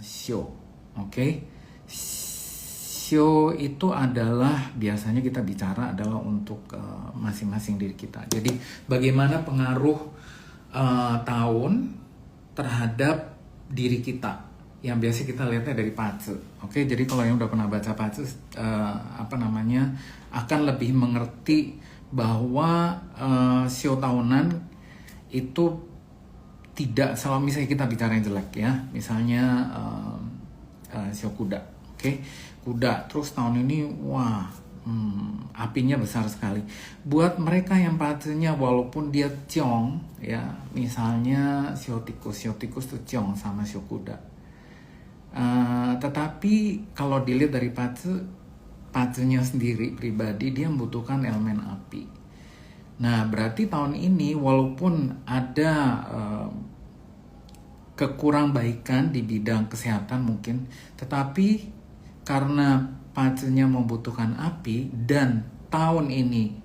show. Oke. Show itu adalah biasanya kita bicara adalah untuk masing-masing diri kita. Jadi bagaimana pengaruh tahun terhadap diri kita yang biasa kita lihatnya dari Pace. Oke, jadi kalau yang udah pernah baca Pace akan lebih mengerti bahwa show tahunan itu tidak selalu, misalnya kita bicara yang jelek ya, misalnya show kuda. Oke, kuda terus tahun ini wah apinya besar sekali. Buat mereka yang Pacenya walaupun dia ciong ya, misalnya show tikus tuh ciong sama show kuda. Tetapi kalau dilihat dari Pacenya sendiri pribadi, dia membutuhkan elemen api. Nah, berarti tahun ini walaupun ada kekurang-baikan di bidang kesehatan mungkin, tetapi karena Pacenya membutuhkan api dan tahun ini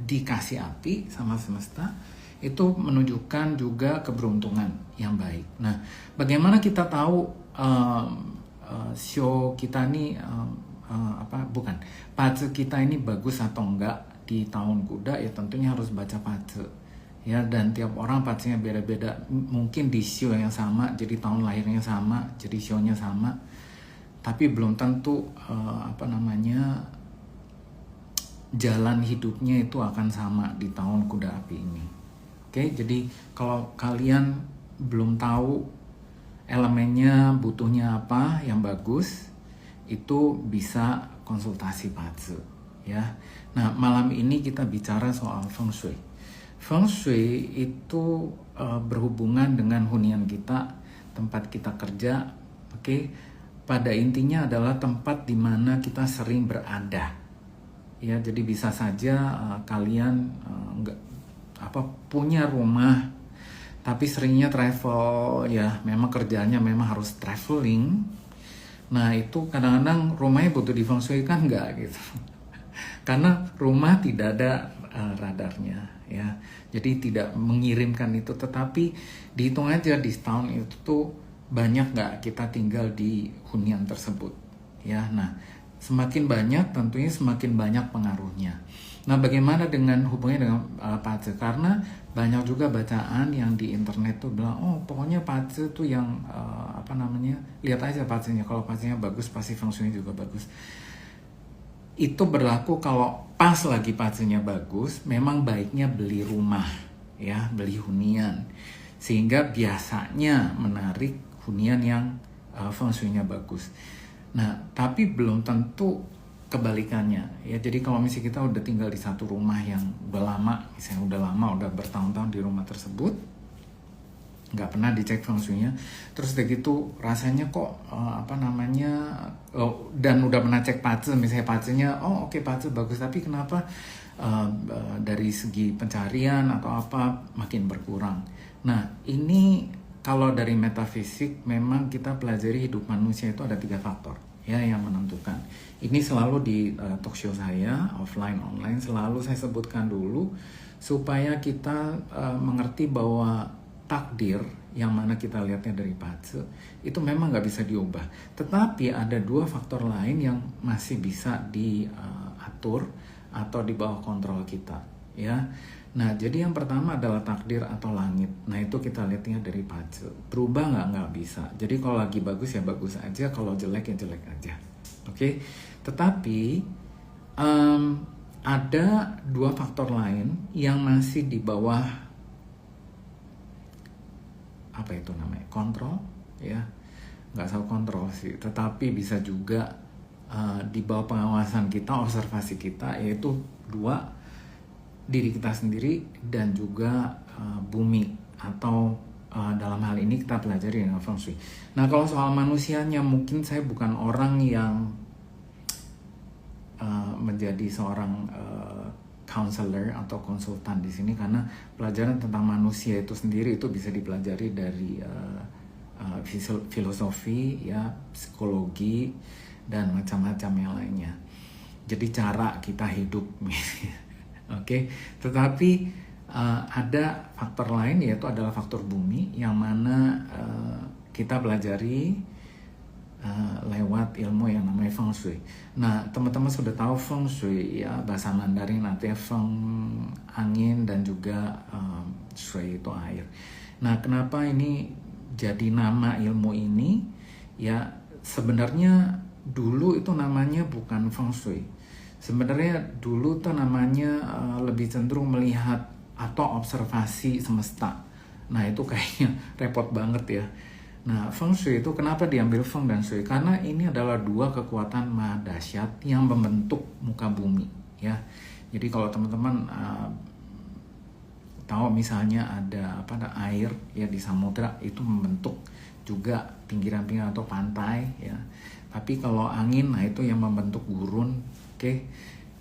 dikasih api sama semesta, itu menunjukkan juga keberuntungan yang baik. Nah, bagaimana kita tahu show kita ini Pace kita ini bagus atau enggak di tahun kuda? Ya tentunya harus baca Pace ya, dan tiap orang Pacenya beda-beda. Mungkin di show yang sama jadi tahun lahirnya sama, jadi show-nya sama, tapi belum tentu jalan hidupnya itu akan sama di tahun kuda api ini. Oke, jadi kalau kalian belum tahu elemennya butuhnya apa yang bagus, itu bisa konsultasi Pace ya. Nah, malam ini kita bicara soal Feng Shui. Feng Shui itu berhubungan dengan hunian kita, tempat kita kerja. Oke, pada intinya adalah tempat di mana kita sering berada. Ya, jadi bisa saja kalian punya rumah tapi seringnya travel ya, memang kerjanya memang harus traveling. Nah, itu kadang-kadang rumahnya butuh di Feng Shui kan enggak gitu. Karena rumah tidak ada radarnya ya. Jadi tidak mengirimkan itu, tetapi dihitung aja di setahun itu tuh banyak nggak kita tinggal di hunian tersebut ya. Nah, semakin banyak tentunya semakin banyak pengaruhnya. Nah, bagaimana dengan hubungannya dengan Pace? Karena banyak juga bacaan yang di internet tuh bilang, oh pokoknya Pace tuh yang lihat aja Pacenya, kalau Pacenya bagus pasti Feng Shui juga bagus. Itu berlaku kalau pas lagi Pacenya bagus, memang baiknya beli rumah ya, beli hunian, sehingga biasanya menarik hunian yang Feng Shui-nya bagus. Nah, tapi belum tentu kebalikannya ya. Jadi kalau misalnya kita udah tinggal di satu rumah yang udah lama, udah bertahun-tahun di rumah tersebut, nggak pernah dicek Feng Shui-nya, terus udah gitu rasanya kok dan udah pernah cek Pace, misalnya Pacenya oke, Pace bagus, tapi kenapa dari segi pencarian atau apa makin berkurang. Nah, ini kalau dari metafisik memang kita pelajari hidup manusia itu ada 3 faktor ya yang menentukan. Ini selalu di talk show saya, offline, online, selalu saya sebutkan dulu supaya kita mengerti bahwa takdir yang mana kita lihatnya dari Pace itu memang nggak bisa diubah. Tetapi ada 2 faktor lain yang masih bisa diatur atau di bawah kontrol kita ya. Nah, jadi yang pertama adalah takdir atau langit. Nah, itu kita lihatnya dari Pace. Berubah nggak bisa. Jadi kalau lagi bagus ya bagus aja, kalau jelek ya jelek aja. Oke? Tetapi ada 2 faktor lain yang masih di bawah kontrol ya. Nggak tahu kontrol sih, tetapi bisa juga di bawah pengawasan kita, observasi kita, yaitu 2, diri kita sendiri dan juga bumi, atau dalam hal ini kita pelajari dengan Feng Shui. Nah, kalau soal manusianya, mungkin saya bukan orang yang menjadi seorang counselor atau konsultan di sini, karena pelajaran tentang manusia itu sendiri itu bisa dipelajari dari filosofi ya, psikologi dan macam-macam yang lainnya. Jadi cara kita hidup Oke, tetapi ada faktor lain, yaitu adalah faktor bumi, yang mana kita pelajari lewat ilmu yang namanya Feng Shui. Nah, teman-teman sudah tahu Feng Shui ya, bahasa Mandarin artinya Feng angin dan juga Shui itu air. Nah, kenapa ini jadi nama ilmu ini? Ya, sebenarnya dulu itu namanya bukan Feng Shui. Sebenarnya dulu tuh namanya lebih cenderung melihat atau observasi semesta. Nah, itu kayaknya repot banget ya. Nah, Feng Shui itu kenapa diambil Feng dan Shui? Karena ini adalah dua kekuatan maha dahsyat yang membentuk muka bumi, ya. Jadi kalau teman-teman tahu misalnya ada air ya di samudra, itu membentuk juga pinggiran-pinggiran atau pantai, ya. Tapi kalau angin, nah itu yang membentuk gurun, oke?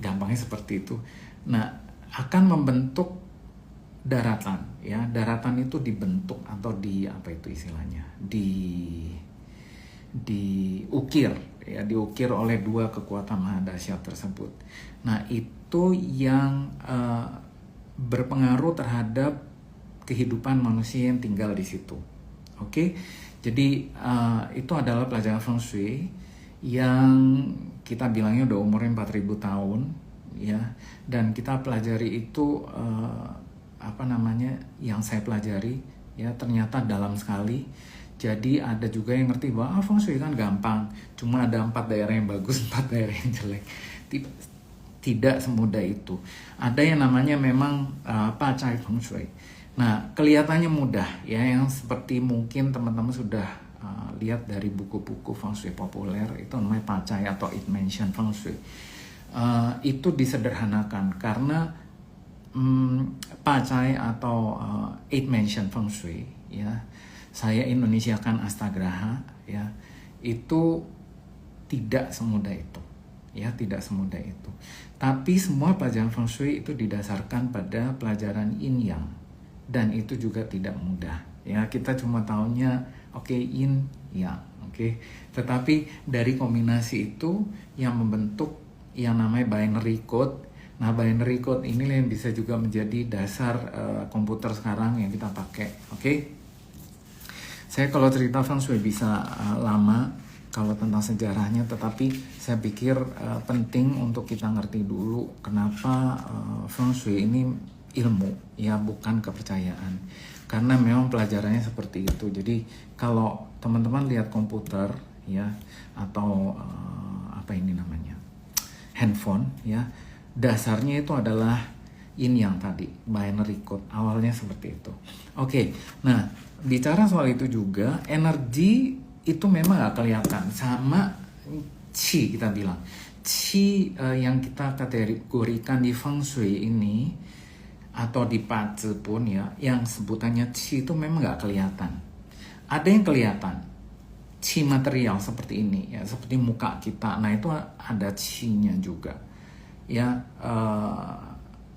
Gampangnya seperti itu. Nah, akan membentuk daratan, ya. Daratan itu dibentuk atau diukir, ya, diukir oleh dua kekuatan maha dahsyat tersebut. Nah, itu yang berpengaruh terhadap kehidupan manusia yang tinggal di situ. Oke, jadi itu adalah pelajaran Feng Shui yang kita bilangnya udah umurnya 4000 tahun, ya. Dan kita pelajari itu yang saya pelajari ya ternyata dalam sekali. Jadi ada juga yang ngerti bahwa Feng Shui kan gampang, cuma ada 4 daerah yang bagus, 4 daerah yang jelek. Tidak semudah itu. Ada yang namanya memang Pacai Feng Shui. Nah, kelihatannya mudah ya, yang seperti mungkin teman-teman sudah lihat dari buku-buku Feng Shui populer, itu namanya Pacai atau 8-dimension Feng Shui. Itu disederhanakan karena Pacai atau 8-dimension Feng Shui, ya, saya Indonesiakan Astagraha, ya, itu tidak semudah itu, ya, tidak semudah itu. Tapi semua pelajaran Feng Shui itu didasarkan pada pelajaran Yin Yang, dan itu juga tidak mudah, ya. Kita cuma tahunya Yin Yang, tetapi dari kombinasi itu yang membentuk yang namanya binary code. Nah, binary code ini yang bisa juga menjadi dasar komputer sekarang yang kita pakai. Saya kalau cerita Feng Shui bisa lama kalau tentang sejarahnya, tetapi saya pikir penting untuk kita ngerti dulu kenapa Feng Shui ini ilmu, ya, bukan kepercayaan. Karena memang pelajarannya seperti itu. Jadi kalau teman-teman lihat komputer, ya, atau handphone, ya, dasarnya itu adalah ini yang tadi, binary code, awalnya seperti itu. Nah, bicara soal itu juga, energi itu memang gak kelihatan, sama qi kita bilang. Qi yang kita kategorikan di Feng Shui ini, atau di Pazi pun, ya, yang sebutannya qi itu memang gak kelihatan. Ada yang kelihatan, qi material seperti ini, ya, seperti muka kita, nah itu ada qi-nya juga. Ya,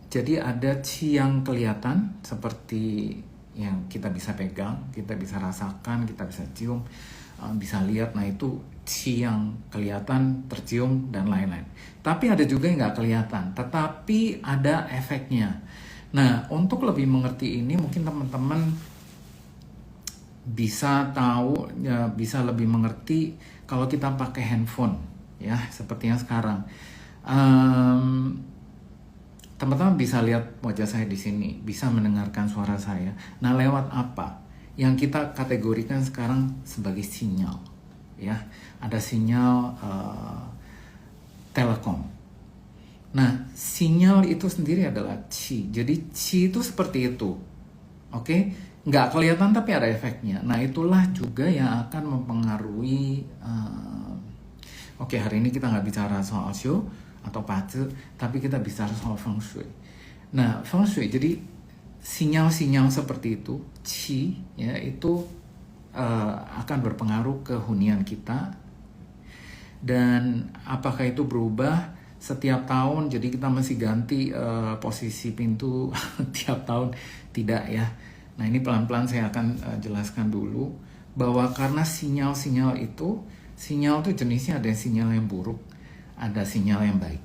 jadi ada qi yang kelihatan seperti yang kita bisa pegang, kita bisa rasakan, kita bisa cium, bisa lihat. Nah, itu qi yang kelihatan, tercium, dan lain-lain. Tapi ada juga yang nggak kelihatan, tetapi ada efeknya. Nah, untuk lebih mengerti ini, mungkin teman-teman bisa tahu, ya, bisa lebih mengerti kalau kita pakai handphone, ya, seperti yang sekarang. Teman-teman bisa lihat wajah saya di sini, bisa mendengarkan suara saya. Nah, lewat apa? Yang kita kategorikan sekarang sebagai sinyal, ya. Ada sinyal telekom. Nah, sinyal itu sendiri adalah qi. Jadi qi itu seperti itu, nggak kelihatan tapi ada efeknya. Nah, itulah juga yang akan mempengaruhi. Hari ini kita nggak bicara soal show atau pace, tapi kita bicara soal Feng Shui. Nah, Feng Shui, jadi sinyal-sinyal seperti itu, qi, ya, itu akan berpengaruh ke hunian kita. Dan apakah itu berubah setiap tahun? Jadi kita masih ganti posisi pintu tiap tahun? Tidak, ya. Nah, ini pelan-pelan saya akan jelaskan dulu bahwa karena sinyal-sinyal itu, sinyal itu jenisnya ada sinyal yang buruk, ada sinyal yang baik,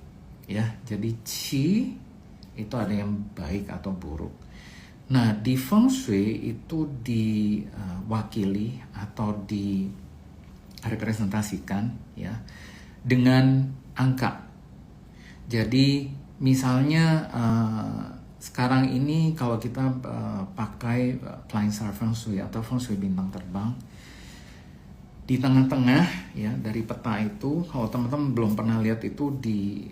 ya. Jadi qi itu ada yang baik atau buruk. Nah, di Feng Shui itu diwakili atau representasikan ya dengan angka. Jadi misalnya sekarang ini kalau kita pakai Flying Star Feng Shui atau Feng Shui bintang terbang, di tengah-tengah ya dari peta itu, kalau teman-teman belum pernah lihat itu di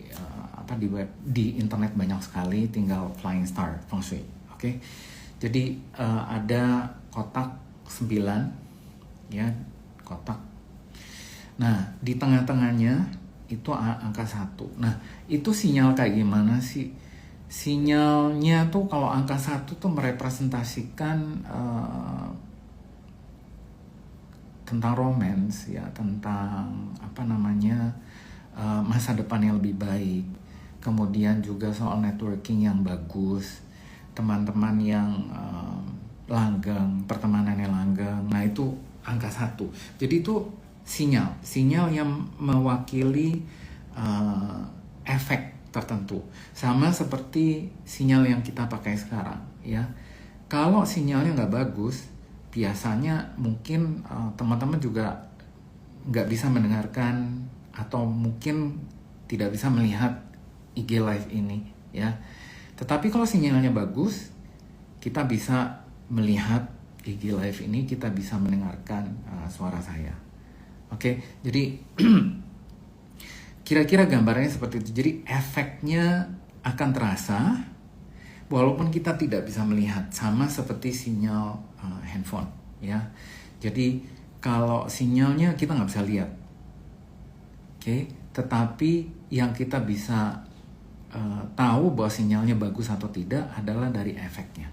web, di internet banyak sekali, tinggal Flying Star Feng Shui. Oke. Jadi ada kotak 9 ya, kotak. Nah, di tengah-tengahnya itu angka 1. Nah, itu sinyal kayak gimana sih? Sinyalnya tuh kalau angka 1 tuh merepresentasikan tentang romance ya, tentang masa depan yang lebih baik. Kemudian juga soal networking yang bagus, teman-teman yang langgeng, pertemanan yang langgeng. Nah, itu angka 1. Jadi itu sinyal yang mewakili efek tertentu. Sama seperti sinyal yang kita pakai sekarang ya. Kalau sinyalnya nggak bagus, biasanya mungkin teman-teman juga nggak bisa mendengarkan atau mungkin tidak bisa melihat IG Live ini ya. Tetapi kalau sinyalnya bagus, kita bisa melihat IG Live ini, kita bisa mendengarkan suara saya. Oke, jadi kira-kira gambarnya seperti itu. Jadi efeknya akan terasa walaupun kita tidak bisa melihat, sama seperti sinyal handphone ya. Jadi kalau sinyalnya kita nggak bisa lihat, oke, tetapi yang kita bisa tahu bahwa sinyalnya bagus atau tidak adalah dari efeknya.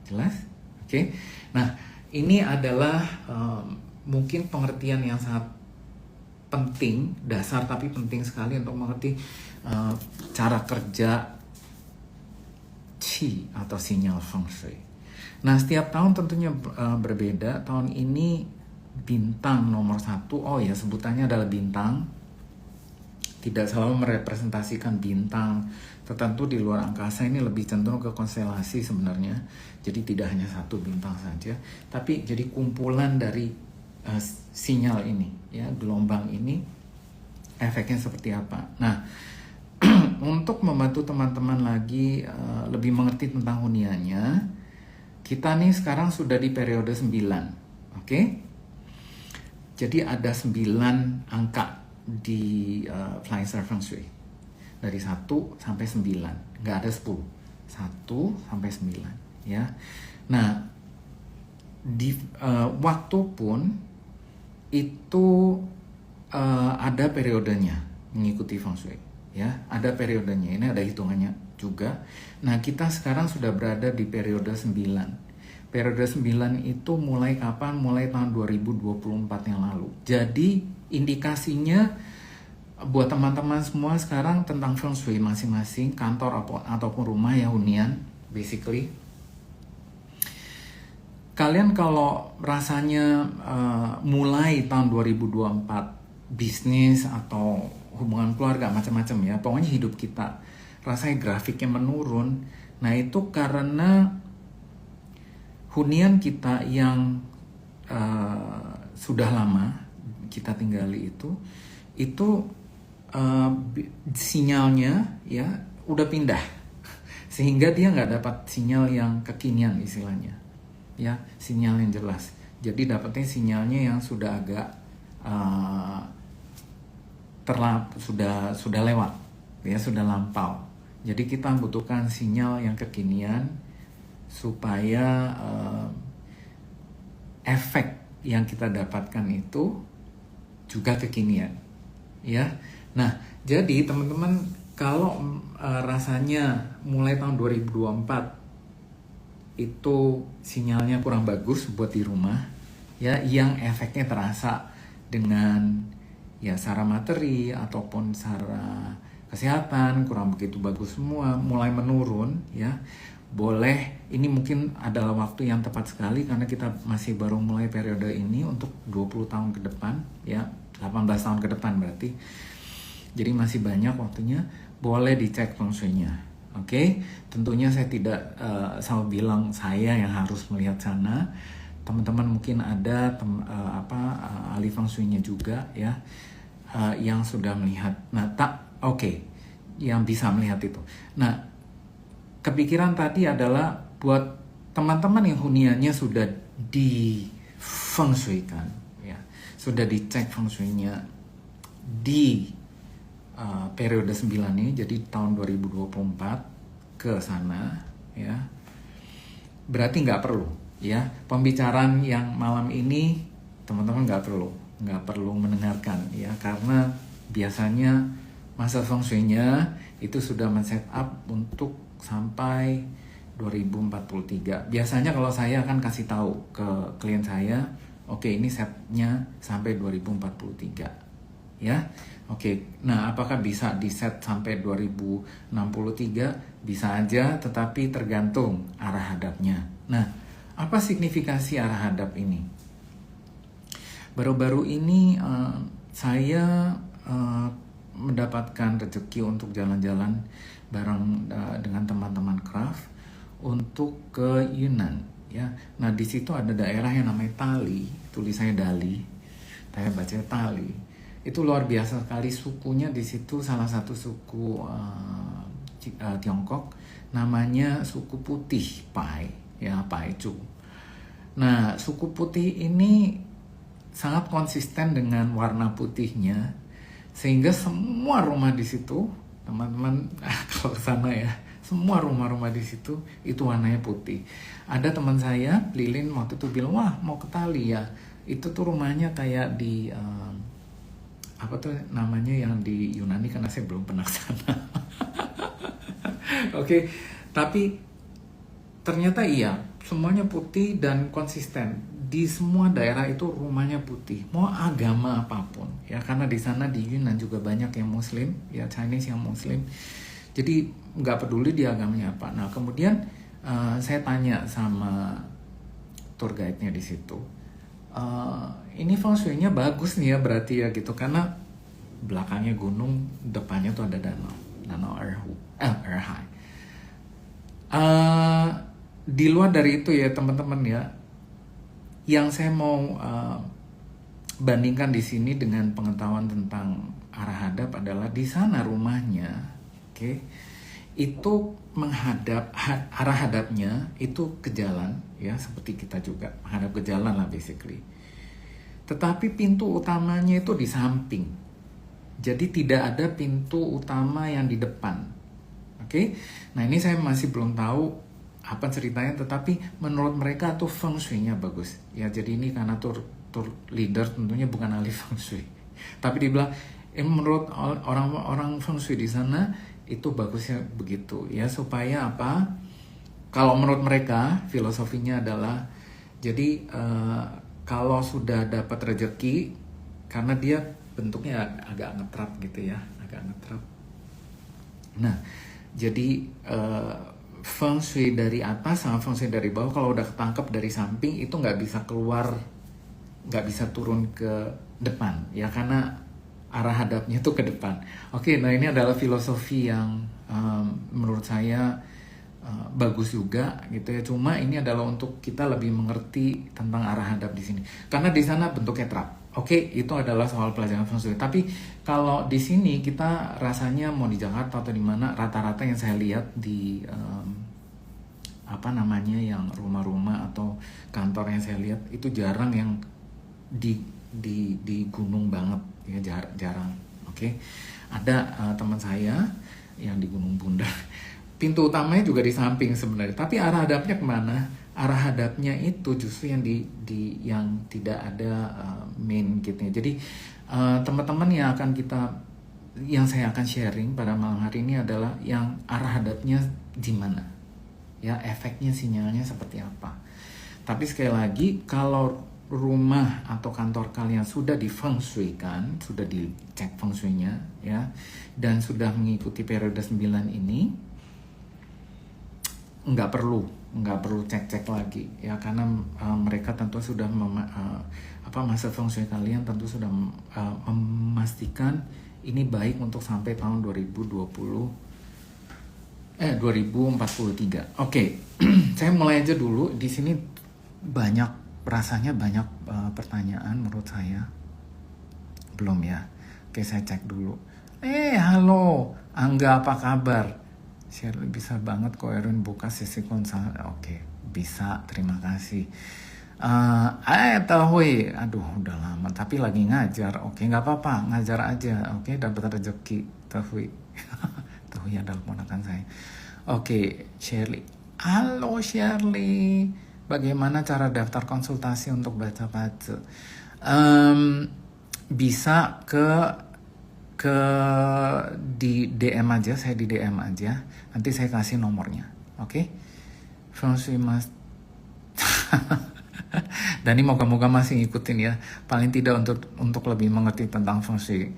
Jelas? Oke. Nah, ini adalah mungkin pengertian yang sangat penting, dasar tapi penting sekali untuk mengerti cara kerja Qi atau sinyal Feng Shui. Nah, setiap tahun tentunya berbeda. Tahun ini bintang nomor 1, oh ya sebutannya adalah bintang, tidak selalu merepresentasikan bintang tertentu di luar angkasa. Ini lebih cenderung ke konstelasi sebenarnya. Jadi tidak hanya satu bintang saja, tapi jadi kumpulan dari sinyal ini ya, gelombang ini efeknya seperti apa. Nah, untuk membantu teman-teman lagi lebih mengerti tentang huniannya, kita nih sekarang sudah di periode 9. Oke? Jadi ada 9 angka di Flying Star Feng Shui. Dari 1 sampai 9. Nggak ada 10. 1 sampai 9 ya. Nah, di waktu pun itu ada periodenya mengikuti Feng Shui ya, ada periodenya. Ini ada hitungannya juga. Nah, kita sekarang sudah berada di periode 9. Periode 9 itu mulai kapan? Mulai tahun 2024 yang lalu. Jadi indikasinya buat teman-teman semua sekarang tentang Feng Shui masing-masing, kantor ataupun rumah ya, hunian basically. Kalian kalau rasanya mulai tahun 2024 bisnis atau hubungan keluarga macam-macam ya, pokoknya hidup kita rasanya grafiknya menurun. Nah, itu karena hunian kita yang sudah lama kita tinggali itu sinyalnya ya udah pindah, sehingga dia nggak dapat sinyal yang kekinian istilahnya ya, sinyal yang jelas. Jadi dapatnya sinyalnya yang sudah agak sudah lewat ya, sudah lampau. Jadi kita membutuhkan sinyal yang kekinian supaya efek yang kita dapatkan itu juga kekinian ya. Nah, jadi teman-teman kalau rasanya mulai tahun 2024 itu sinyalnya kurang bagus buat di rumah ya, yang efeknya terasa dengan ya secara materi ataupun secara kesehatan kurang begitu bagus semua, mulai menurun ya, boleh, ini mungkin adalah waktu yang tepat sekali karena kita masih baru mulai periode ini untuk 20 tahun ke depan ya, 18 tahun ke depan berarti. Jadi masih banyak waktunya, boleh dicek Feng Shui-nya. Oke, tentunya saya tidak selalu bilang saya yang harus melihat sana, teman-teman mungkin ada ahli feng shui-nya juga ya, yang sudah melihat. Nah, yang bisa melihat itu. Nah, kepikiran tadi adalah buat teman-teman yang huniannya sudah di feng shui-kan, ya, sudah dicek feng shui-nya di periode 9 ini, jadi tahun 2024 ke sana, ya. Berarti nggak perlu, ya, pembicaraan yang malam ini teman-teman nggak perlu mendengarkan, ya, karena biasanya masa feng shui-nya itu sudah men-set up untuk sampai 2043. Biasanya kalau saya akan kasih tahu ke klien saya, oke, ini setnya sampai 2043, ya. Oke, nah apakah bisa di set sampai 2063? Bisa aja, tetapi tergantung arah hadapnya. Nah, apa signifikasi arah hadap ini? Baru-baru ini saya mendapatkan rezeki untuk jalan-jalan bareng dengan teman-teman craft untuk ke Yunan, ya. Nah, di situ ada daerah yang namanya Tali, tulisannya Dali, saya baca Tali. Itu luar biasa sekali sukunya di situ, salah satu suku Tiongkok, namanya suku putih Pai, ya, Paicu. Nah, suku putih ini sangat konsisten dengan warna putihnya, sehingga semua rumah di situ, teman-teman kalau ke sana ya, semua rumah-rumah di situ itu warnanya putih. Ada teman saya, Lilin, waktu itu bilang, wah mau ke Tali ya, itu tuh rumahnya kayak di apa tuh namanya yang di Yunani, karena saya belum pernah ke sana. Oke, tapi ternyata iya, semuanya putih dan konsisten. Di semua daerah itu rumahnya putih, mau agama apapun, ya, karena di sana di Yunan juga banyak yang Muslim, ya, Chinese yang Muslim. Jadi nggak peduli dia agamanya apa. Nah, kemudian saya tanya sama tour guide-nya di situ, ini feng shui-nya bagus nih ya berarti ya gitu, karena belakangnya gunung, depannya tuh ada danau Erhai. Di luar dari itu ya teman-teman ya, yang saya mau bandingkan di sini dengan pengetahuan tentang arah hadap adalah di sana rumahnya, oke, itu menghadap, arah hadapnya itu ke jalan, ya, seperti kita juga menghadap ke jalan lah basically. Tetapi pintu utamanya itu di samping, jadi tidak ada pintu utama yang di depan, oke. Nah, ini saya masih belum tahu apa ceritanya, tetapi menurut mereka tuh feng shui-nya bagus, ya. Jadi ini karena tour leader tentunya bukan ahli feng shui, tapi dibilang menurut orang feng shui di sana itu bagusnya begitu, ya, supaya apa? Kalau menurut mereka filosofinya adalah, jadi kalau sudah dapat rezeki, karena dia bentuknya agak ngetrap gitu ya, agak ngetrap. Nah, jadi feng shui dari atas sama feng shui dari bawah, kalau udah ketangkep dari samping itu nggak bisa keluar, nggak bisa turun ke depan, ya, karena arah hadapnya tuh ke depan. Oke, nah ini adalah filosofi yang menurut saya bagus juga gitu ya. Cuma ini adalah untuk kita lebih mengerti tentang arah hadap di sini, karena di sana bentuknya trap. Oke, itu adalah soal pelajaran feng shui. Tapi kalau di sini kita rasanya mau di Jakarta atau di mana, rata-rata yang saya lihat di apa namanya, yang rumah-rumah atau kantor yang saya lihat itu jarang yang di gunung banget, ya, jarang. Oke. Ada teman saya yang di Gunung Bundar, pintu utamanya juga di samping sebenarnya, tapi arah hadapnya kemana? Arah hadapnya itu justru yang yang tidak ada main gate-nya. Jadi teman-teman yang saya akan sharing pada malam hari ini adalah yang arah hadapnya di mana, ya, efeknya, sinyalnya seperti apa. Tapi sekali lagi, kalau rumah atau kantor kalian sudah di feng shui kan, sudah dicek feng shui-nya, ya, dan sudah mengikuti periode 9 ini, nggak perlu cek-cek lagi, ya, karena mereka tentu sudah masa feng shui kalian tentu sudah memastikan ini baik untuk sampai tahun 2043. Oke. Saya mulai aja dulu. Di sini banyak Rasanya banyak pertanyaan menurut saya. Belum ya? Oke, saya cek dulu. Halo, Angga, apa kabar? Shirley, bisa banget kok Erwin buka sesi konsul. Oke, bisa, terima kasih. Tahui, aduh udah lama, tapi lagi ngajar. Oke, nggak apa-apa, ngajar aja. Oke, dapat rezeki, Tahui. Tahui adalah ponakan saya. Oke, Shirley. Halo Shirley, bagaimana cara daftar konsultasi untuk baca-baca? Bisa di DM aja, saya di DM aja. Nanti saya kasih nomornya. Oke? Feng Shui Mas. Dani moga-moga masih ngikutin ya. Paling tidak untuk lebih mengerti tentang Feng Shui.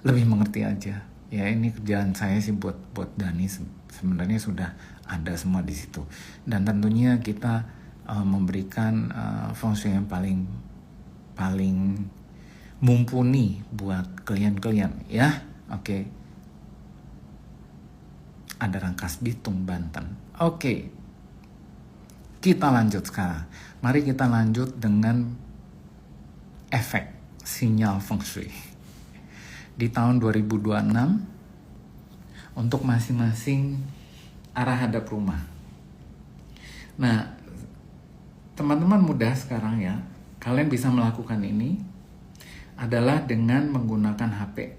Lebih mengerti aja. Ya, ini kerjaan saya sih buat Dani, sebenarnya sudah ada semua di situ. Dan tentunya kita memberikan Feng Shui yang paling mumpuni buat klien-klien ya. Oke. Ada Rangkas Bitung, Banten. Oke. Kita lanjut sekarang. Mari kita lanjut dengan efek sinyal Feng Shui. Di tahun 2026 untuk masing-masing arah hadap rumah. Nah, teman-teman muda sekarang ya, kalian bisa melakukan ini adalah dengan menggunakan HP.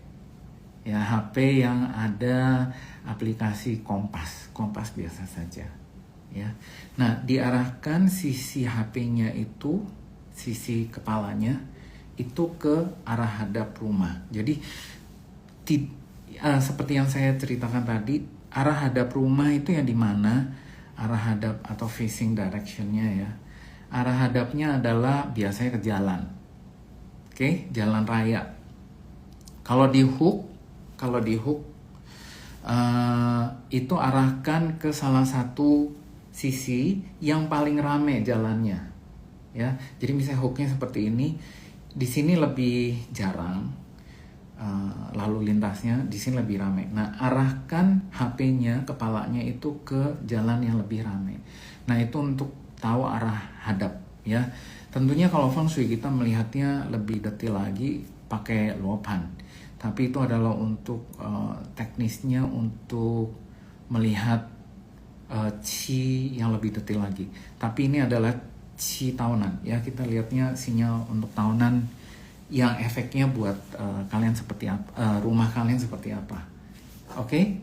Ya, HP yang ada aplikasi Kompas biasa saja. Ya. Nah, diarahkan sisi HP-nya itu, sisi kepalanya itu ke arah hadap rumah. Jadi seperti yang saya ceritakan tadi, arah hadap rumah itu yang dimana arah hadap atau facing direction-nya ya. Arah hadapnya adalah biasanya ke jalan. Oke, jalan raya. Kalau di hook itu arahkan ke salah satu sisi yang paling rame jalannya. Ya, jadi misalnya hooknya seperti ini, di sini lebih jarang lalu lintasnya, di sini lebih rame. Nah, arahkan HP-nya, kepalanya itu ke jalan yang lebih rame. Nah, itu untuk tahu arah hadap ya. Tentunya kalau Feng Shui kita melihatnya lebih detail lagi pakai luopan. Tapi itu adalah untuk teknisnya untuk melihat qi yang lebih detail lagi. Tapi ini adalah qi tahunan ya, kita lihatnya sinyal untuk tahunan yang efeknya buat kalian seperti apa, rumah kalian seperti apa. Oke?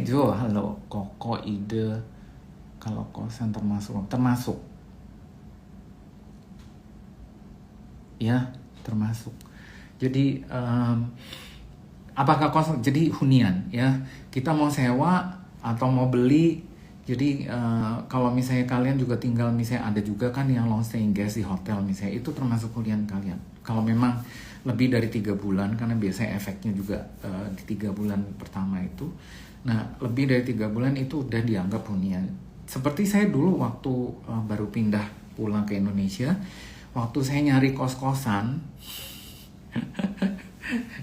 Jo, halo. Koko ide kalau kosan termasuk ya, termasuk. Jadi apakah kos, jadi hunian ya, kita mau sewa atau mau beli. Jadi kalau misalnya kalian juga tinggal, misalnya ada juga kan yang long staying guest di hotel misalnya, itu termasuk hunian kalian. Kalau memang lebih dari 3 bulan, karena biasanya efeknya juga di 3 bulan pertama itu. Nah, lebih dari 3 bulan itu udah dianggap hunian. Seperti saya dulu waktu baru pindah pulang ke Indonesia, waktu saya nyari kos-kosan,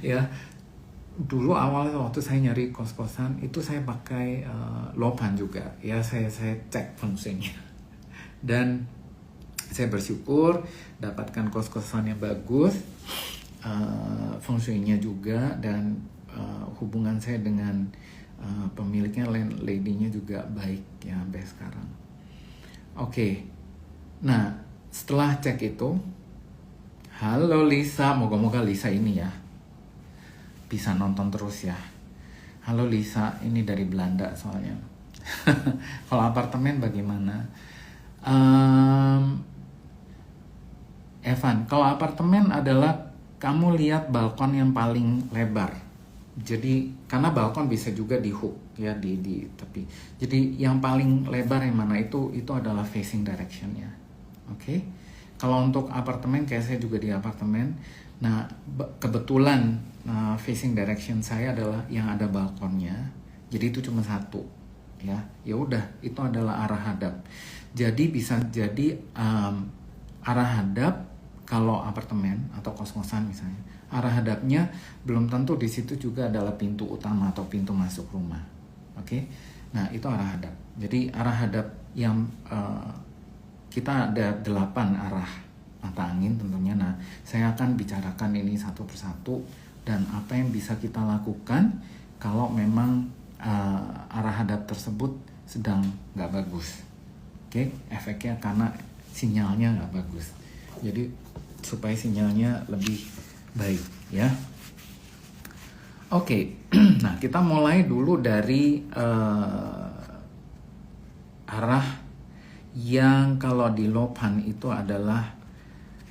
ya, dulu awalnya waktu saya nyari kos-kosan itu saya pakai lopan juga ya, saya cek Feng Shui-nya dan saya bersyukur dapatkan kos-kosan yang bagus, Feng Shui-nya juga, dan hubungan saya dengan pemiliknya, landlady-nya juga baik ya sampai sekarang. Oke. Nah, setelah cek itu, halo Lisa, moga-moga Lisa ini ya bisa nonton terus ya. Halo Lisa, ini dari Belanda soalnya. Kalau apartemen bagaimana? Evan, kalau apartemen adalah kamu lihat balkon yang paling lebar. Jadi karena balkon bisa juga di hook ya, di tepi. Jadi yang paling lebar yang mana itu adalah facing directionnya. Oke. Kalau untuk apartemen, kayak saya juga di apartemen. Nah, kebetulan facing direction saya adalah yang ada balkonnya. Jadi itu cuma satu, ya. Ya udah, itu adalah arah hadap. Jadi bisa jadi arah hadap kalau apartemen atau kos-kosan misalnya. Arah hadapnya belum tentu di situ juga adalah pintu utama atau pintu masuk rumah. Oke. Nah, itu arah hadap. Jadi arah hadap yang kita ada 8 arah mata angin tentunya. Nah, saya akan bicarakan ini satu persatu dan apa yang bisa kita lakukan kalau memang arah hadap tersebut sedang nggak bagus. Oke, efeknya karena sinyalnya nggak bagus. Jadi supaya sinyalnya lebih baik ya. Oke, nah kita mulai dulu dari arah yang kalau di Lopan itu adalah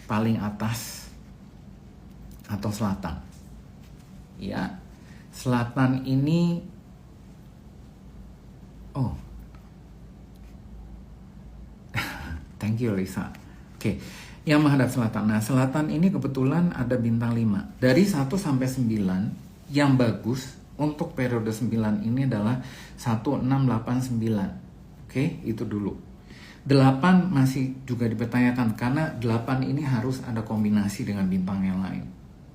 paling atas atau selatan. Ya, selatan ini, oh, thank you Lisa. Oke, yang menghadap selatan. Nah, selatan ini kebetulan ada bintang 5. Dari 1 sampai 9, yang bagus untuk periode 9 ini adalah 1, 6, 8, 9. Oke, itu dulu. 8 masih juga dipertanyakan karena 8 ini harus ada kombinasi dengan bintang yang lain.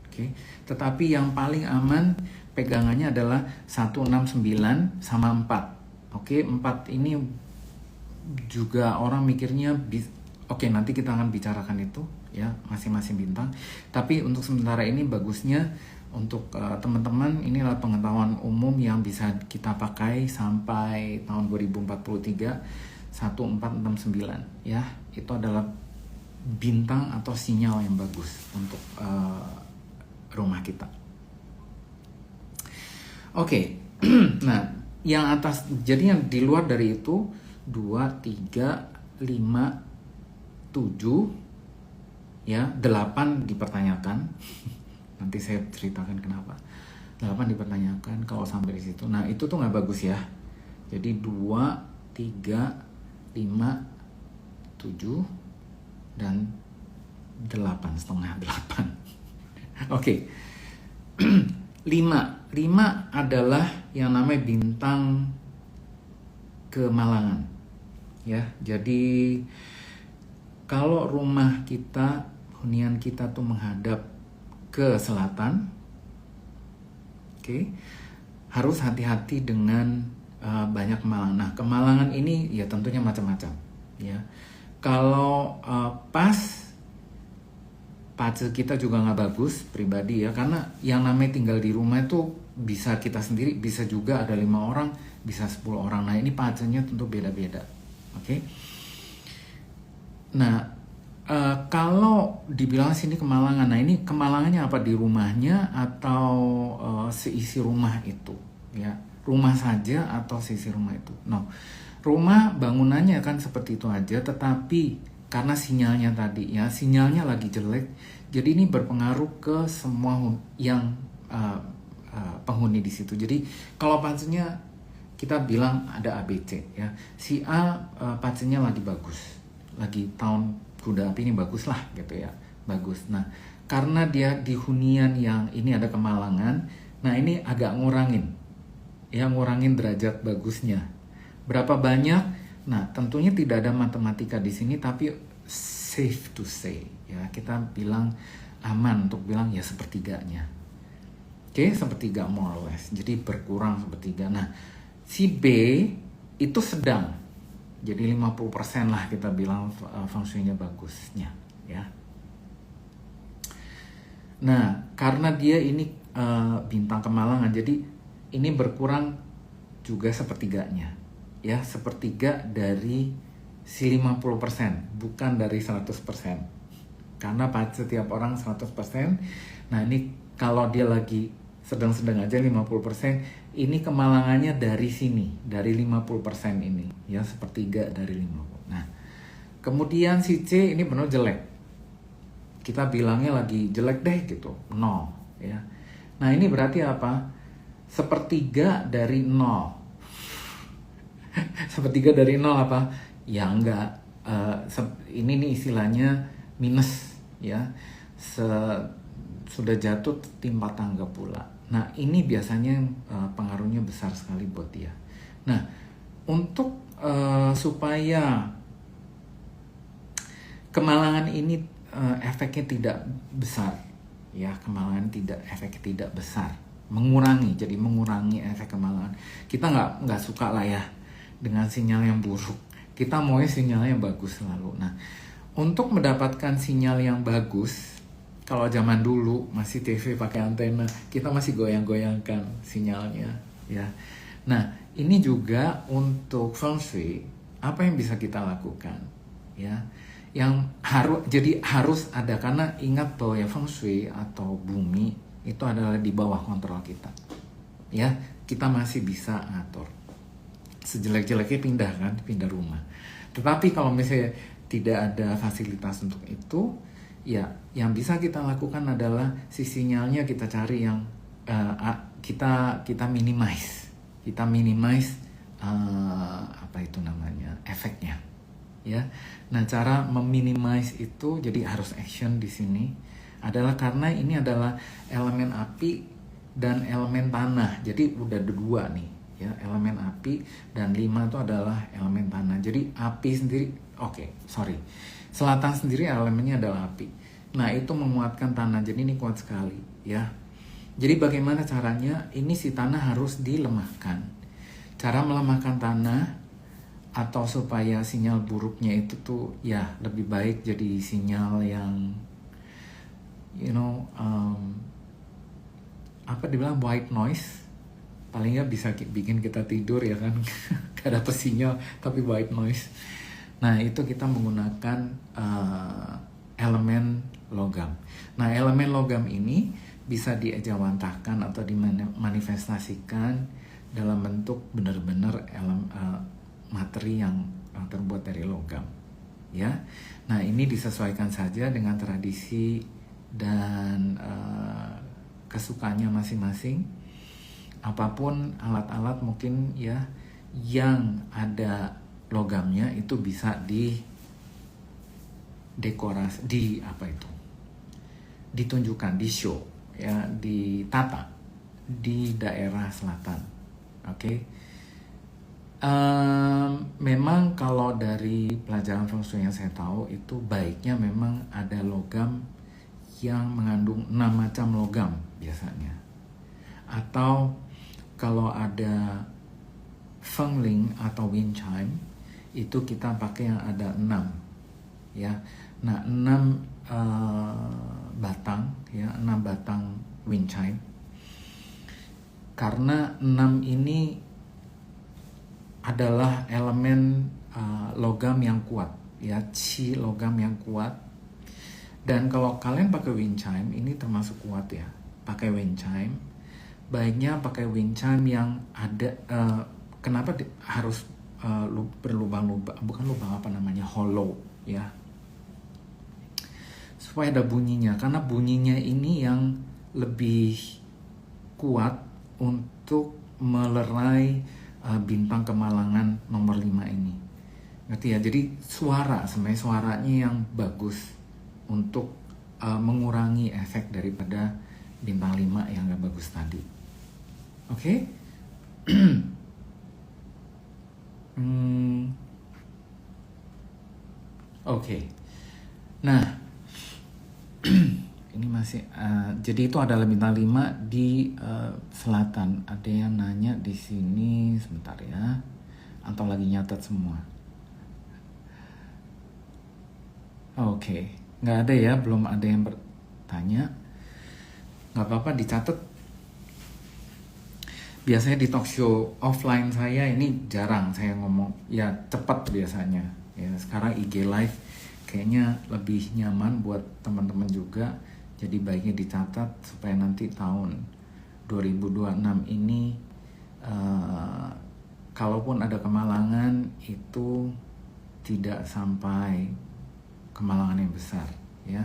Oke, tetapi yang paling aman pegangannya adalah 1, 6, 9 sama 4. Oke, 4 ini juga orang mikirnya oke, nanti kita akan bicarakan itu ya, masing-masing bintang. Tapi untuk sementara ini bagusnya untuk teman-teman, inilah pengetahuan umum yang bisa kita pakai sampai tahun 2043. 1, 4, 6, 9 ya, itu adalah bintang atau sinyal yang bagus untuk rumah kita. Oke. Nah, yang atas, jadi yang di luar dari itu 2, 3, 5, 7 ya, 8 dipertanyakan. Nanti saya ceritakan kenapa 8 dipertanyakan kalau sampai di situ. Nah, itu tuh nggak bagus ya. Jadi 2, 3, 5, 7 dan 8, setengah 8. Oke. 5 adalah yang namanya bintang kemalangan ya. Jadi kalau rumah kita, hunian kita tuh menghadap ke selatan, oke, harus hati-hati dengan banyak kemalangan. Nah, kemalangan ini ya tentunya macam-macam ya. Kalau pas pace kita juga nggak bagus pribadi ya, karena yang namanya tinggal di rumah itu bisa kita sendiri, bisa juga ada 5 orang, bisa 10 orang. Nah, ini pacenya tentu beda-beda. Oke. Nah, kalau dibilang sini kemalangan, nah ini kemalangannya apa, di rumahnya atau seisi rumah itu ya, rumah saja atau seisi rumah itu. No, rumah bangunannya kan seperti itu aja, tetapi karena sinyalnya tadi ya, sinyalnya lagi jelek, jadi ini berpengaruh ke semua yang penghuni di situ. Jadi kalau pacenya kita bilang ada ABC ya, si A pacenya lagi bagus, lagi tahun kuda api ini bagus lah gitu ya, bagus. Nah, karena dia di hunian yang ini ada kemalangan, nah ini agak ngurangin derajat bagusnya. Berapa banyak? Nah, tentunya tidak ada matematika di sini, tapi safe to say ya, kita bilang aman untuk bilang ya sepertiganya. Oke, sepertiga more or less. Jadi berkurang sepertiga. Nah, si B itu sedang. Jadi 50% lah kita bilang fungsinya bagusnya ya. Nah, karena dia ini bintang kemalangan, jadi ini berkurang juga sepertiganya ya, sepertiga dari si 50%, bukan dari 100%. Karena setiap orang 100%. Nah, ini kalau dia lagi sedang-sedang aja 50%, ini kemalangannya dari sini, dari 50% ini ya, sepertiga dari 50. Nah, kemudian si C ini benar jelek. Kita bilangnya lagi jelek deh gitu, 0 ya. Nah, ini berarti apa? Sepertiga dari 0. Sepertiga dari 0 apa? Ya enggak, ini nih istilahnya minus ya. Sudah jatuh timpa tangga pula. Nah, ini biasanya pengaruhnya besar sekali buat dia. Nah, untuk supaya kemalangan ini efeknya tidak besar ya, kemalangan efeknya tidak besar, mengurangi efek kemalangan. Kita nggak suka lah ya dengan sinyal yang buruk Kita mau sinyalnya bagus selalu. Nah, untuk mendapatkan sinyal yang bagus, kalau zaman dulu masih TV pakai antena, kita masih goyang-goyangkan sinyalnya, ya. Nah, ini juga untuk feng shui, apa yang bisa kita lakukan, ya? Yang harus ada, karena ingat bahwa ya feng shui atau bumi itu adalah di bawah kontrol kita, ya. Kita masih bisa atur. Sejelek-jeleknya pindah rumah. Tetapi kalau misalnya tidak ada fasilitas untuk itu, ya yang bisa kita lakukan adalah si sinyalnya kita cari yang kita minimize, apa itu namanya, efeknya, ya. Nah, cara meminimize itu jadi harus action di sini adalah karena ini adalah elemen api dan elemen tanah, jadi udah ada dua nih, ya, elemen api, dan 5 itu adalah elemen tanah. Jadi api sendiri, selatan sendiri elemennya adalah api. Nah, itu menguatkan tanah, jadi ini kuat sekali, ya. Jadi bagaimana caranya? Ini si tanah harus dilemahkan. Cara melemahkan tanah atau supaya sinyal buruknya itu tuh ya lebih baik jadi sinyal yang apa dibilang white noise, paling nggak bisa bikin kita tidur, ya kan. Gak ada sinyal tapi white noise. Nah, itu kita menggunakan elemen logam. Nah, elemen logam ini bisa diejawantahkan atau dimanifestasikan dalam bentuk benar-benar materi yang terbuat dari logam, ya. Nah, ini disesuaikan saja dengan tradisi dan kesukaannya masing-masing. Apapun alat-alat mungkin ya yang ada logamnya itu bisa ditunjukkan, di show, ya, ditata di daerah selatan. Oke. Memang kalau dari pelajaran feng shui yang saya tahu itu baiknya memang ada logam yang mengandung 6 macam logam biasanya. Atau kalau ada feng ling atau wind chime itu kita pakai yang ada 6, ya. Nah, 6 batang, ya, 6 batang wind chime. Karena 6 ini adalah elemen logam yang kuat, ya, qi logam yang kuat. Dan kalau kalian pakai wind chime, ini termasuk kuat, ya. Pakai wind chime, baiknya pakai wind chime yang ada kenapa harus berlubang-lubang, bukan lubang, apa namanya, hollow, ya, supaya ada bunyinya, karena bunyinya ini yang lebih kuat untuk melerai bintang kemalangan nomor 5 ini, ngerti ya? Jadi sebenarnya suaranya yang bagus untuk mengurangi efek daripada bintang 5 yang gak bagus tadi. Oke? Oke. Nah, ini masih jadi itu adalah bintang 5 di selatan. Ada yang nanya di sini, sebentar ya, atau lagi nyatat semua. Oke. Nggak ada ya, belum ada yang bertanya. Nggak apa-apa, dicatat. Biasanya di talk show offline saya ini jarang saya ngomong, ya cepat biasanya. Ya, sekarang IG live kayaknya lebih nyaman buat teman-teman juga. Jadi baiknya dicatat supaya nanti tahun 2026 ini kalaupun ada kemalangan itu tidak sampai kemalangan yang besar, ya.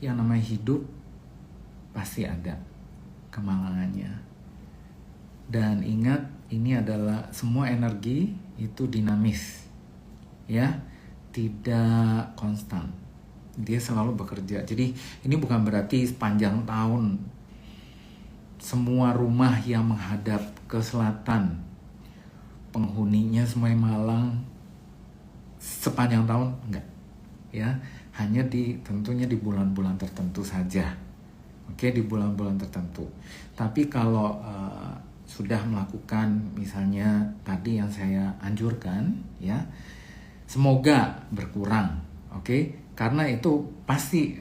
Yang namanya hidup pasti ada kemalangannya. Dan ingat, ini adalah semua energi itu dinamis, ya, tidak konstan. Dia selalu bekerja. Jadi ini bukan berarti sepanjang tahun semua rumah yang menghadap ke selatan penghuninya semuanya malang sepanjang tahun, enggak, ya. Hanya tentunya di bulan-bulan tertentu saja. Oke, di bulan-bulan tertentu. Tapi kalau sudah melakukan misalnya tadi yang saya anjurkan, ya, semoga berkurang, oke? Karena itu pasti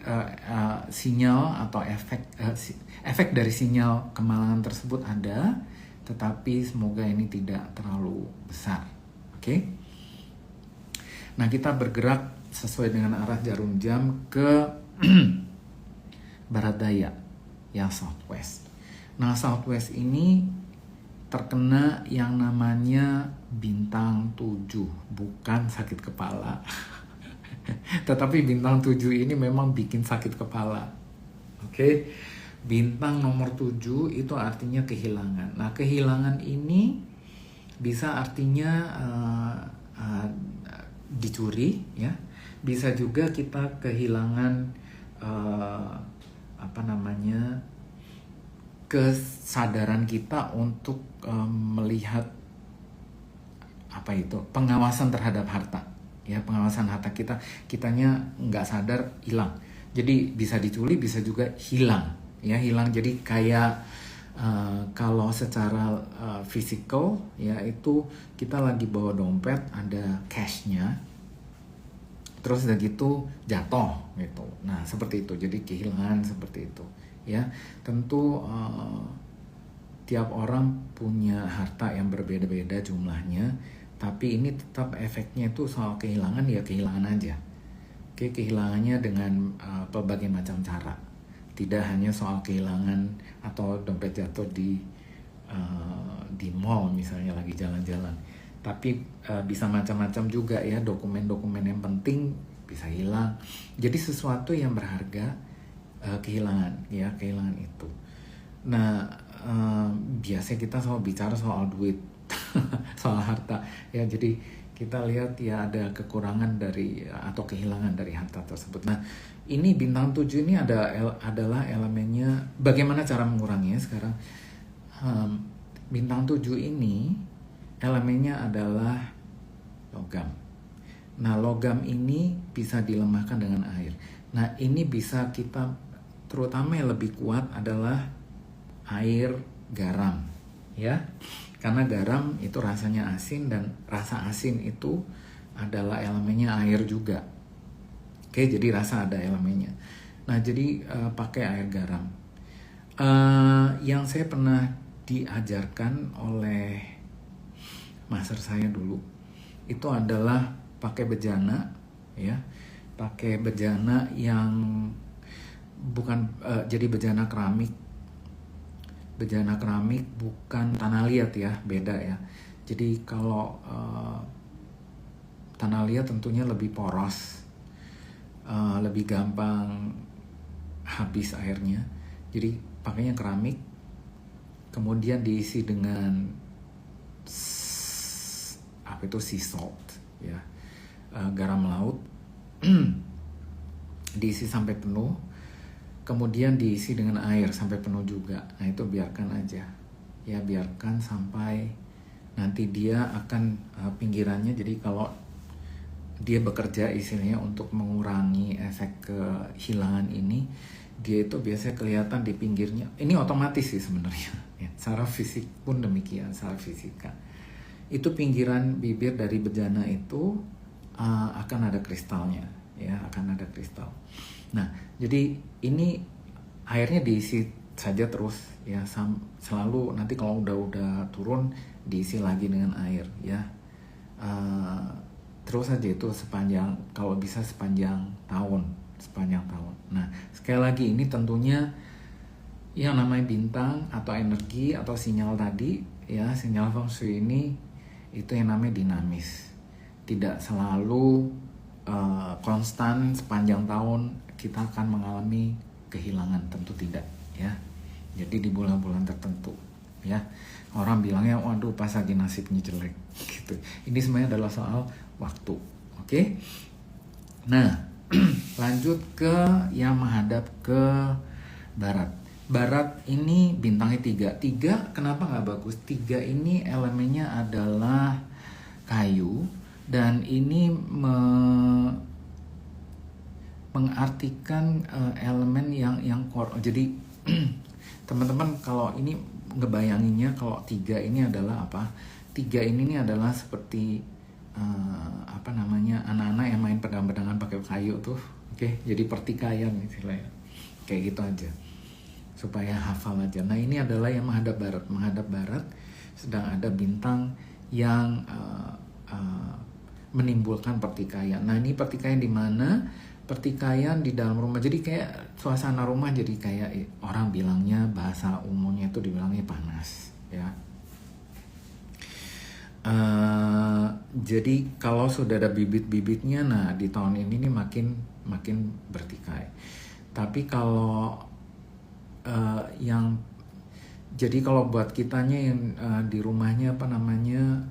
sinyal atau efek dari sinyal kemalangan tersebut ada, tetapi semoga ini tidak terlalu besar, oke? Nah, kita bergerak sesuai dengan arah jarum jam ke barat daya, ya, southwest. Nah, southwest ini terkena yang namanya bintang 7, bukan sakit kepala. Tetapi bintang 7 ini memang bikin sakit kepala. Oke. Bintang nomor 7 itu artinya kehilangan. Nah, kehilangan ini bisa artinya dicuri, ya. Bisa juga kita kehilangan kesadaran kita untuk melihat pengawasan terhadap harta, ya, pengawasan harta kitanya nggak sadar hilang. Jadi bisa dicuri, bisa juga hilang, ya, hilang. Jadi kayak kalau secara fisikal, ya, itu kita lagi bawa dompet, ada cashnya, terus udah gitu jatuh gitu. Nah, seperti itu. Jadi kehilangan seperti itu, ya. Tentu tiap orang punya harta yang berbeda-beda jumlahnya, tapi ini tetap efeknya itu soal kehilangan, ya kehilangan aja. Oke, kehilangannya dengan berbagai macam cara. Tidak hanya soal kehilangan atau dompet jatuh di mall misalnya lagi jalan-jalan, tapi bisa macam-macam juga, ya. Dokumen-dokumen yang penting bisa hilang. Jadi sesuatu yang berharga kehilangan, ya, kehilangan itu. Nah, biasanya kita selalu bicara soal duit, soal harta, ya. Jadi kita lihat, ya, ada kekurangan dari atau kehilangan dari harta tersebut. Nah, ini bintang 7 ini adalah elemennya. Bagaimana cara menguranginya sekarang? Bintang 7 ini elemennya adalah logam. Nah, logam ini bisa dilemahkan dengan air. Nah, ini bisa kita, terutama yang lebih kuat adalah air garam, ya. Karena garam itu rasanya asin, dan rasa asin itu adalah elemennya air juga. Oke, jadi rasa ada elemennya. Nah, jadi pakai air garam. Yang saya pernah diajarkan oleh master saya dulu itu adalah pakai bejana, ya, pakai bejana yang bukan jadi bejana keramik. Bejana keramik bukan tanah liat, ya, beda, ya. Jadi kalau tanah liat tentunya lebih poros, lebih gampang habis airnya. Jadi pakainya keramik, kemudian diisi dengan sea salt, ya, garam laut, diisi sampai penuh, kemudian diisi dengan air sampai penuh juga. Nah, itu biarkan aja, ya, biarkan sampai nanti dia akan pinggirannya. Jadi kalau dia bekerja istilahnya untuk mengurangi efek kehilangan ini, dia itu biasanya kelihatan di pinggirnya. Ini otomatis sih sebenarnya, ya. Secara fisik pun demikian, secara fisika. Itu pinggiran bibir dari bejana itu akan ada kristalnya, ya, akan ada kristal. Nah, jadi ini airnya diisi saja terus, ya, selalu. Nanti kalau udah turun diisi lagi dengan air, ya. Terus saja itu kalau bisa sepanjang tahun. Nah, sekali lagi ini tentunya yang namanya bintang atau energi atau sinyal tadi, ya, sinyal feng shui ini itu yang namanya dinamis. Tidak selalu konstan sepanjang tahun kita akan mengalami kehilangan, tentu tidak, ya. Jadi di bulan-bulan tertentu, ya, orang bilangnya waduh pas lagi nasibnya jelek gitu. Ini sebenarnya adalah soal waktu, oke? Nah, lanjut ke yang menghadap ke barat. Barat ini bintangnya 3. Kenapa nggak bagus? 3 ini elemennya adalah kayu, dan ini mengartikan elemen yang core. Jadi teman-teman kalau ini ngebayanginnya, kalau 3 ini adalah apa? 3 ini adalah seperti apa namanya, anak-anak yang main pedang-pedangan pakai kayu tuh, oke, jadi pertikaian istilahnya, kayak gitu aja, supaya hafal aja. Nah ini adalah yang menghadap barat, sedang ada bintang yang menimbulkan pertikaian. Nah ini pertikaian di mana? Pertikaian di dalam rumah. Jadi kayak suasana rumah jadi kayak orang bilangnya, bahasa umumnya itu dibilangnya panas, ya. Jadi kalau sudah ada bibit-bibitnya, nah di tahun ini nih makin bertikai. Tapi kalau jadi kalau buat kitanya yang di rumahnya apa namanya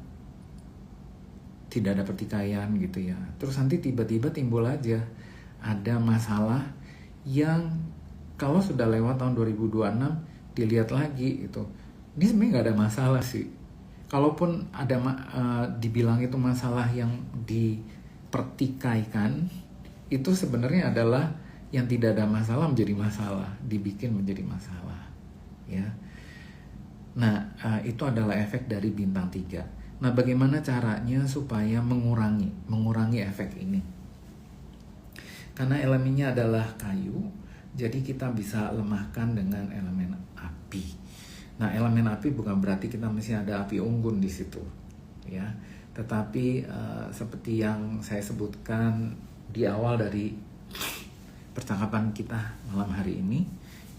tidak ada pertikaian gitu ya, terus nanti tiba-tiba timbul aja ada masalah yang kalau sudah lewat tahun 2026 dilihat lagi itu, ini sebenarnya nggak ada masalah sih. Kalaupun ada dibilang itu masalah yang dipertikaikan, itu sebenarnya adalah yang tidak ada masalah menjadi masalah, dibikin menjadi masalah, ya. Nah, itu adalah efek dari bintang 3. Nah, bagaimana caranya supaya mengurangi efek ini? Karena elemennya adalah kayu, jadi kita bisa lemahkan dengan elemen api. Nah, elemen api bukan berarti kita mesti ada api unggun di situ, ya. Tetapi seperti yang saya sebutkan di awal dari percakapan kita malam hari ini,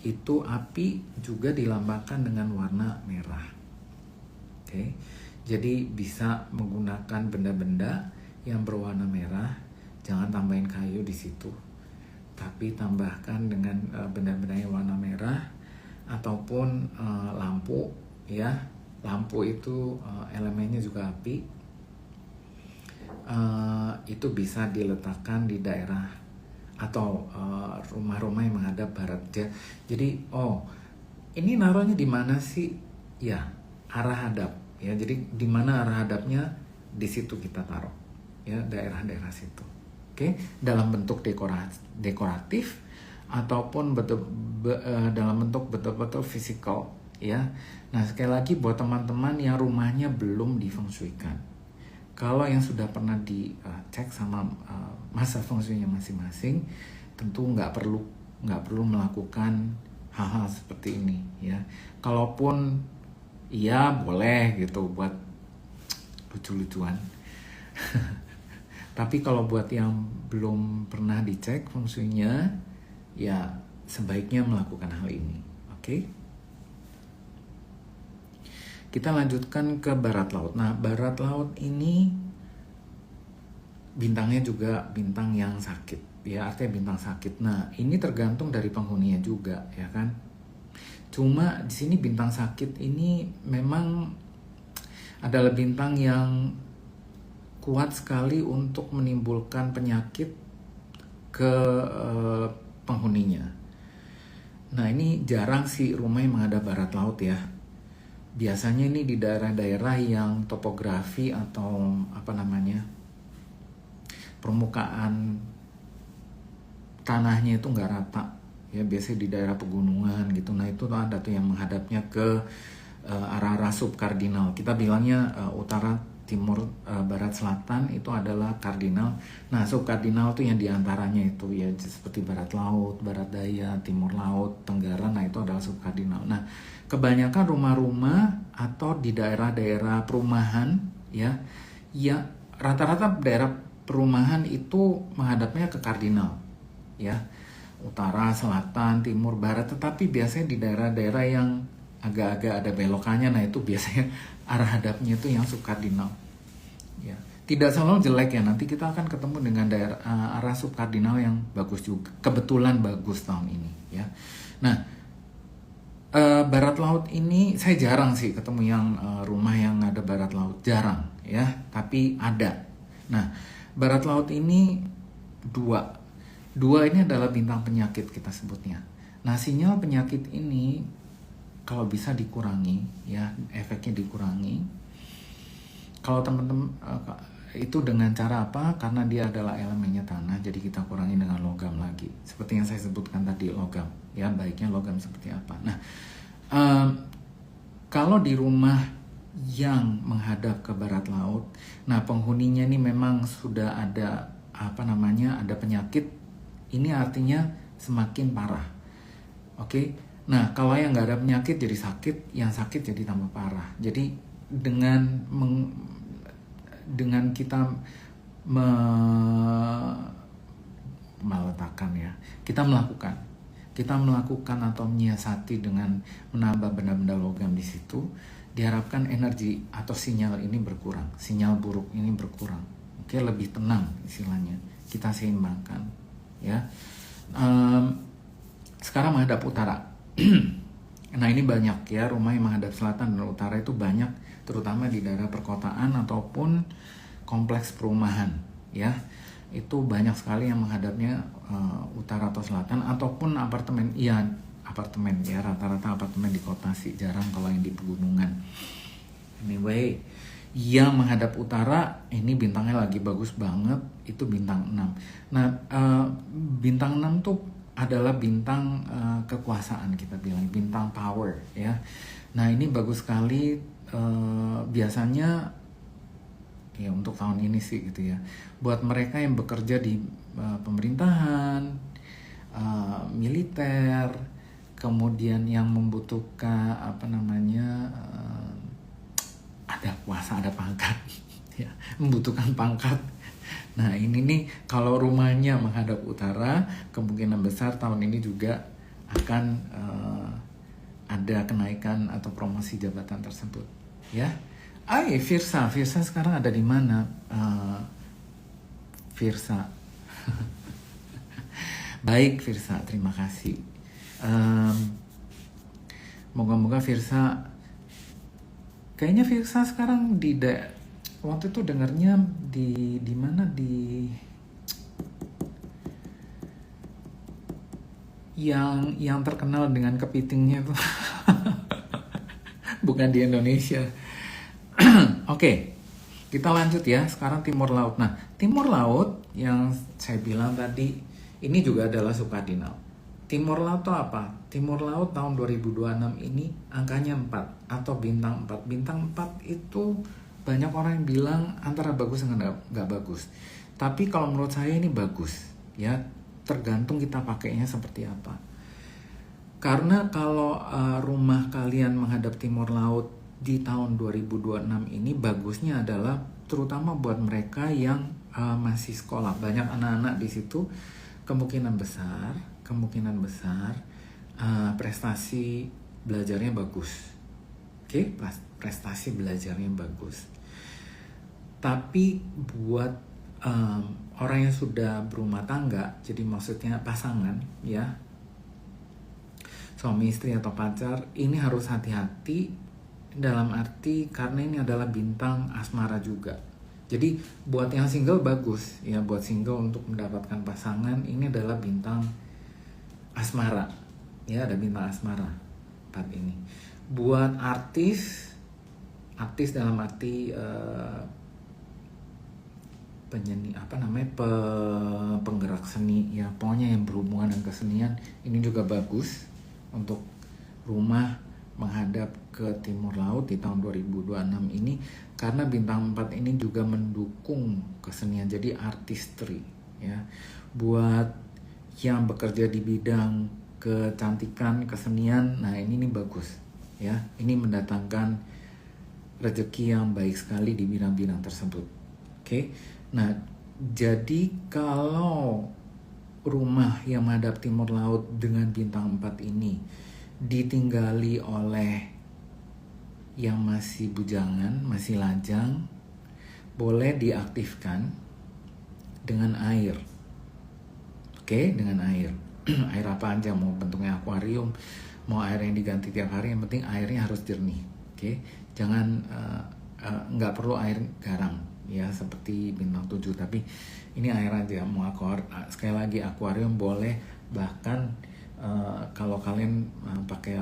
itu api juga dilambangkan dengan warna merah. Oke. Jadi bisa menggunakan benda-benda yang berwarna merah. Jangan tambahin kayu di situ, tapi tambahkan dengan benda-benda yang warna merah ataupun lampu, ya. Lampu itu elemennya juga api. Itu bisa diletakkan di daerah atau rumah-rumah yang menghadap barat. Jadi, ini naruhnya di mana sih? Ya, arah hadap. Ya, jadi di mana arah hadapnya, di situ kita taruh. Ya, daerah-daerah situ. Oke, dalam bentuk dekoratif ataupun dalam bentuk betul-betul fisikal, ya. Nah, sekali lagi buat teman-teman yang rumahnya belum difengsuikan, kalau yang sudah pernah dicek sama masa fengsuinya masing-masing, tentu nggak perlu melakukan hal-hal seperti ini, ya. Kalaupun iya boleh gitu buat lucu-lucuan. Tapi kalau buat yang belum pernah dicek fungsinya, ya sebaiknya melakukan hal ini. Oke? Kita lanjutkan ke barat laut. Nah, barat laut ini bintangnya juga bintang yang sakit. Ya, artinya bintang sakit. Nah, ini tergantung dari penghuninya juga, ya kan? Cuma di sini bintang sakit ini memang adalah bintang yang kuat sekali untuk menimbulkan penyakit ke penghuninya. Nah, ini jarang sih rumah yang menghadap barat laut, ya. Biasanya ini di daerah-daerah yang topografi atau apa namanya, permukaan tanahnya itu nggak rata, ya. Biasanya di daerah pegunungan gitu. Nah, itu ada tuh yang menghadapnya ke arah-arah subkardinal. Kita bilangnya utara, timur, barat, selatan itu adalah kardinal. Nah, subkardinal itu yang diantaranya itu ya seperti barat laut, barat daya, timur laut, tenggara. Nah, itu adalah subkardinal. Nah, kebanyakan rumah-rumah atau di daerah-daerah perumahan, ya rata-rata daerah perumahan itu menghadapnya ke kardinal, ya, utara, selatan, timur, barat. Tetapi biasanya di daerah-daerah yang agak-agak ada belokannya, nah itu biasanya arah hadapnya itu yang subkardinal, ya. Tidak selalu jelek, ya. Nanti kita akan ketemu dengan daerah arah subkardinal yang bagus juga. Kebetulan bagus tahun ini, ya. Nah, barat laut ini saya jarang sih ketemu yang rumah yang ada barat laut, jarang, ya. Tapi ada. Nah, barat laut ini dua ini adalah bintang penyakit kita sebutnya. Nah, sinyal penyakit ini kalau bisa dikurangi, ya, efeknya dikurangi. Kalau teman-teman itu dengan cara apa? Karena dia adalah elemennya tanah, jadi kita kurangi dengan logam lagi. Seperti yang saya sebutkan tadi, logam, ya, baiknya logam seperti apa. Nah, kalau di rumah yang menghadap ke barat laut. Nah, penghuninya ini memang sudah ada ada penyakit. Ini artinya semakin parah. Oke. Nah, kalau yang nggak ada penyakit jadi sakit, yang sakit jadi tambah parah. Jadi dengan kita meletakkan ya, kita melakukan atau menyiasati dengan menambah benda-benda logam di situ, diharapkan energi atau sinyal ini berkurang, sinyal buruk ini berkurang. Oke, lebih tenang istilahnya, kita seimbangkan ya. Sekarang menghadap utara. Nah, ini banyak ya, rumah yang menghadap selatan dan utara itu banyak, terutama di daerah perkotaan ataupun kompleks perumahan ya. Itu banyak sekali yang menghadapnya utara atau selatan, ataupun apartemen ya, rata-rata apartemen di kota sih, jarang kalau yang di pegunungan. Anyway, yang menghadap utara ini bintangnya lagi bagus banget, itu bintang 6. Nah, bintang 6 tuh adalah bintang kekuasaan, kita bilang bintang power ya. Nah, ini bagus sekali, biasanya ya untuk tahun ini sih gitu ya, buat mereka yang bekerja di pemerintahan, militer, kemudian yang membutuhkan ada kuasa, ada pangkat ya, membutuhkan pangkat. Nah, ini nih kalau rumahnya menghadap utara, kemungkinan besar tahun ini juga akan ada kenaikan atau promosi jabatan tersebut ya. Firsa sekarang ada di mana? Firsa. Baik Firsa, terima kasih. Moga-moga Firsa, kayaknya Firsa sekarang waktu itu dengarnya di mana, yang terkenal dengan kepitingnya itu. Bukan di Indonesia. Oke, kita lanjut ya. Sekarang Timur Laut. Nah, Timur Laut yang saya bilang tadi, ini juga adalah sukadinal. Timur Laut itu apa? Timur Laut tahun 2026 ini angkanya 4 atau bintang 4. Bintang 4 itu banyak orang yang bilang antara bagus dengan nggak bagus. Tapi kalau menurut saya ini bagus ya, tergantung kita pakainya seperti apa. Karena kalau rumah kalian menghadap Timur Laut di tahun 2026 ini bagusnya adalah terutama buat mereka yang masih sekolah. Banyak anak-anak di situ, kemungkinan besar prestasi belajarnya bagus. Oke, prestasi belajarnya bagus. Tapi buat orang yang sudah berumah tangga, jadi maksudnya pasangan ya, suami istri atau pacar, ini harus hati-hati. Dalam arti karena ini adalah bintang asmara juga. Jadi buat yang single bagus ya, buat single untuk mendapatkan pasangan, ini adalah bintang asmara ya, ada bintang asmara 4 ini. Buat artis dalam arti penyanyi penggerak seni ya, pokoknya yang berhubungan dengan kesenian, ini juga bagus untuk rumah menghadap ke Timur Laut di tahun 2026 ini, karena bintang 4 ini juga mendukung kesenian, jadi artistry ya. Buat yang bekerja di bidang kecantikan, kesenian, nah ini bagus ya. Ini mendatangkan rezeki yang baik sekali di bidang-bidang tersebut. Oke. Nah, jadi kalau rumah yang menghadap Timur Laut dengan bintang 4 ini ditinggali oleh yang masih bujangan, masih lajang, boleh diaktifkan dengan air. Oke, dengan air. Air apa aja, mau bentuknya akuarium, mau air yang diganti tiap hari, yang penting airnya harus jernih. Oke, jangan nggak perlu air garam ya seperti bintang 7, tapi ini air aja. Mau sekali lagi akuarium boleh, bahkan kalau kalian pakai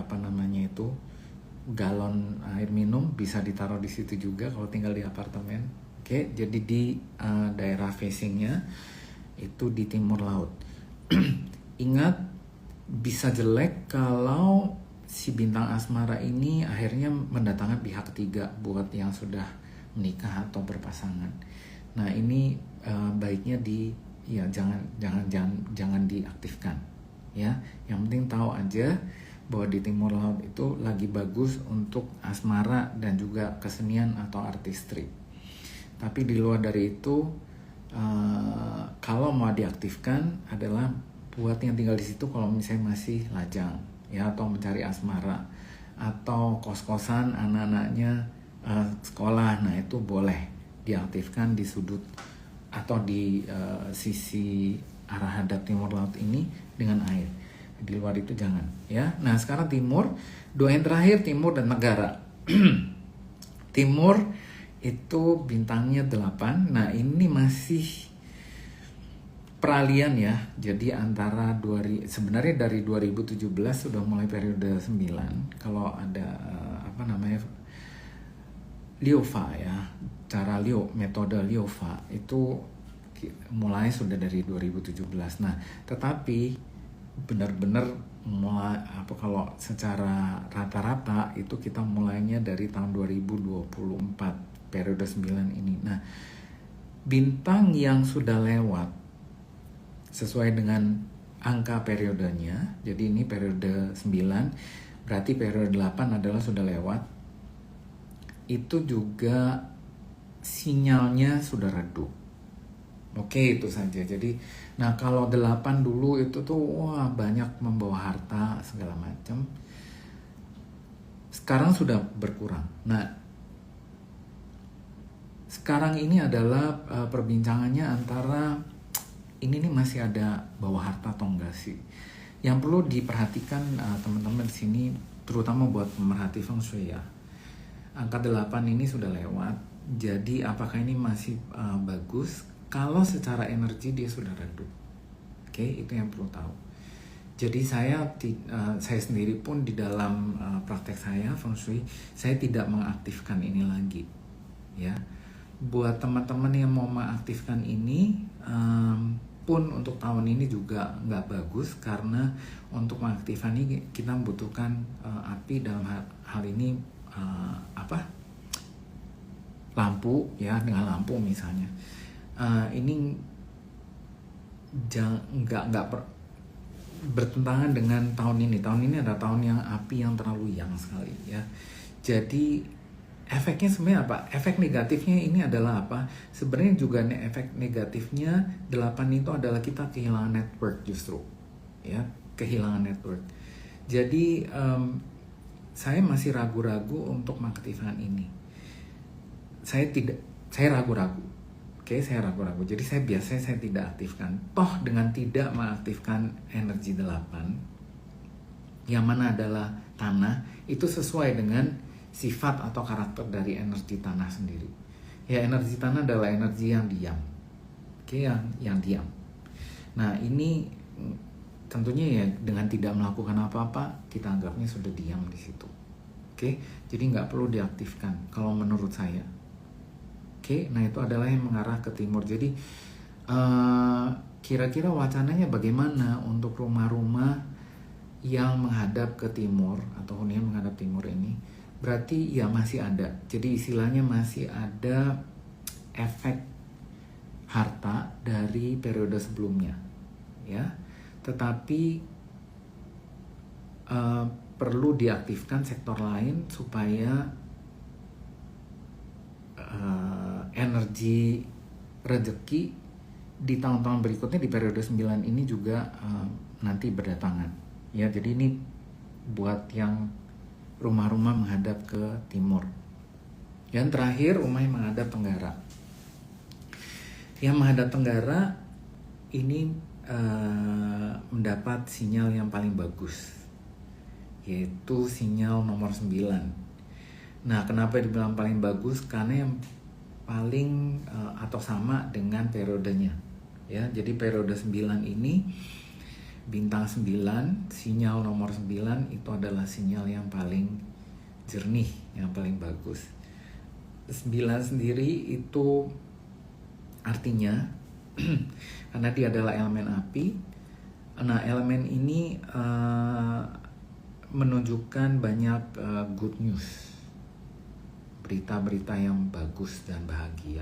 galon air minum bisa ditaruh di situ juga kalau tinggal di apartemen. Oke, jadi di daerah facingnya itu di Timur Laut. Ingat, bisa jelek kalau si bintang asmara ini akhirnya mendatangkan pihak ketiga buat yang sudah menikah atau berpasangan. Nah ini baiknya jangan diaktifkan ya. Yang penting tahu aja bahwa di timur laut itu lagi bagus untuk asmara dan juga kesenian atau artistry. Tapi di luar dari itu kalau mau diaktifkan adalah buat yang tinggal di situ kalau misalnya masih lajang ya, atau mencari asmara atau kos-kosan anak-anaknya sekolah. Nah itu boleh diaktifkan di sudut atau di sisi arah hadap timur laut ini dengan air. Di luar itu jangan ya. Nah sekarang timur, doa yang terakhir timur dan tenggara. Timur itu bintangnya 8. Nah ini masih peralihan ya. Jadi antara sebenarnya dari 2017 sudah mulai periode 9. Kalau ada Liova ya, cara metode Liova itu mulai sudah dari 2017. Nah, tetapi benar-benar mulai kalau secara rata-rata itu kita mulainya dari tahun 2024 periode 9 ini. Nah, bintang yang sudah lewat sesuai dengan angka periodenya. Jadi ini periode 9, berarti periode 8 adalah sudah lewat. Itu juga sinyalnya sudah redup. Oke, itu saja. Jadi, nah kalau 8 dulu itu tuh wah banyak membawa harta segala macam. Sekarang sudah berkurang. Nah, sekarang ini adalah perbincangannya antara ini nih masih ada bawa harta atau enggak sih. Yang perlu diperhatikan teman-teman di sini, terutama buat pemerhati feng shui ya. Angka 8 ini sudah lewat. Jadi apakah ini masih bagus? Kalau secara energi dia sudah redup. Oke, itu yang perlu tahu. Jadi saya sendiri pun di dalam praktek saya feng shui, saya tidak mengaktifkan ini lagi. Ya. Buat teman-teman yang mau mengaktifkan ini pun untuk tahun ini juga nggak bagus, karena untuk mengaktifkan ini kita membutuhkan api, dalam hal ini lampu ya, dengan lampu misalnya. Ini nggak bertentangan dengan tahun ini. Tahun ini adalah tahun yang api yang terlalu yang sekali ya. Jadi efeknya sebenarnya apa? Efek negatifnya ini adalah apa? Sebenarnya juga efek negatifnya 8 itu adalah kita kehilangan network justru ya, kehilangan network. Jadi saya masih ragu-ragu untuk mengaktifkan ini. Saya ragu-ragu. Oke, saya ragu-ragu. Jadi saya tidak aktifkan. Toh dengan tidak mengaktifkan energi 8, yang mana adalah tanah, itu sesuai dengan sifat atau karakter dari energi tanah sendiri. Ya, energi tanah adalah energi yang diam. Oke, yang diam. Nah, ini tentunya ya dengan tidak melakukan apa-apa, kita anggapnya sudah diam di situ. Oke, jadi nggak perlu diaktifkan kalau menurut saya. Oke, nah itu adalah yang mengarah ke timur. Jadi kira-kira wacananya bagaimana untuk rumah-rumah yang menghadap ke timur atau hunian menghadap timur ini? Berarti ya masih ada. Jadi istilahnya masih ada efek harta dari periode sebelumnya, ya. Tetapi perlu diaktifkan sektor lain supaya energi rezeki di tahun-tahun berikutnya di periode 9 ini juga nanti berdatangan. Ya, jadi ini buat yang rumah-rumah menghadap ke timur. Yang terakhir, rumah yang menghadap tenggara. Yang menghadap tenggara ini mendapat sinyal yang paling bagus, yaitu sinyal nomor 9. Nah, kenapa dibilang paling bagus? Karena yang paling atau sama dengan periodenya. Ya, jadi periode 9 ini bintang 9, sinyal nomor 9 itu adalah sinyal yang paling jernih, yang paling bagus. 9 sendiri itu artinya karena dia adalah elemen api. Nah, elemen ini menunjukkan banyak good news, berita-berita yang bagus dan bahagia.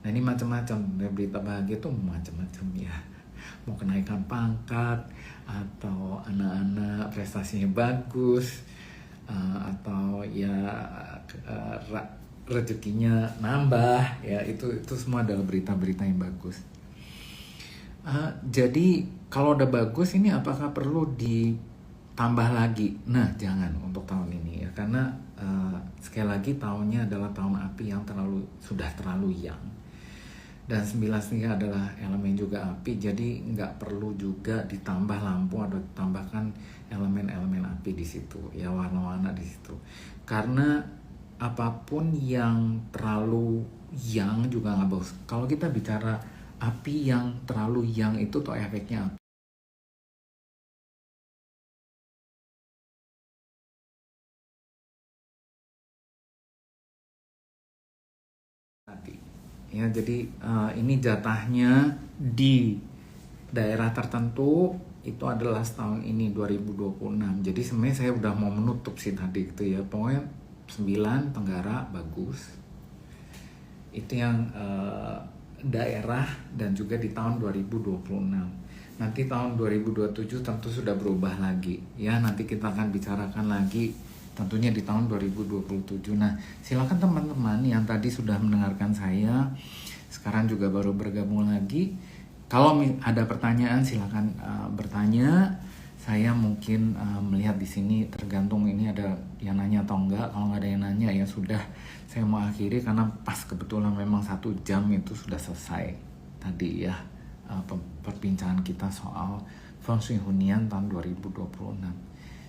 Nah ini macam-macam, berita bahagia itu macam-macam ya. Mau kenaikan pangkat, atau anak-anak prestasinya bagus, atau ya rezekinya nambah, ya itu semua adalah berita-berita yang bagus. Jadi kalau udah bagus ini apakah perlu ditambah lagi? Nah jangan untuk tahun ini ya, karena sekali lagi tahunnya adalah tahun api yang sudah terlalu yang, dan 9 adalah elemen juga api, jadi nggak perlu juga ditambah lampu atau ditambahkan elemen-elemen api di situ ya, warna-warna di situ, karena apapun yang terlalu yang juga nggak bagus. Kalau kita bicara api yang terlalu yang itu tuh efeknya tadi ya. Jadi ini jatahnya di daerah tertentu itu adalah setahun ini 2026. Jadi sebenarnya saya udah mau menutup sih tadi gitu ya. Pokoknya 9 Tenggara bagus. Itu yang daerah, dan juga di tahun 2026. Nanti tahun 2027 tentu sudah berubah lagi ya. Nanti kita akan bicarakan lagi tentunya di tahun 2027. Nah, silakan teman-teman yang tadi sudah mendengarkan saya, sekarang juga baru bergabung lagi. Kalau ada pertanyaan silakan bertanya. Saya mungkin melihat di sini, tergantung ini ada yang nanya atau enggak. Kalau nggak ada yang nanya ya sudah, saya mau akhiri karena pas kebetulan memang 1 jam itu sudah selesai tadi ya perbincangan kita soal Feng Shui Hunian tahun 2026.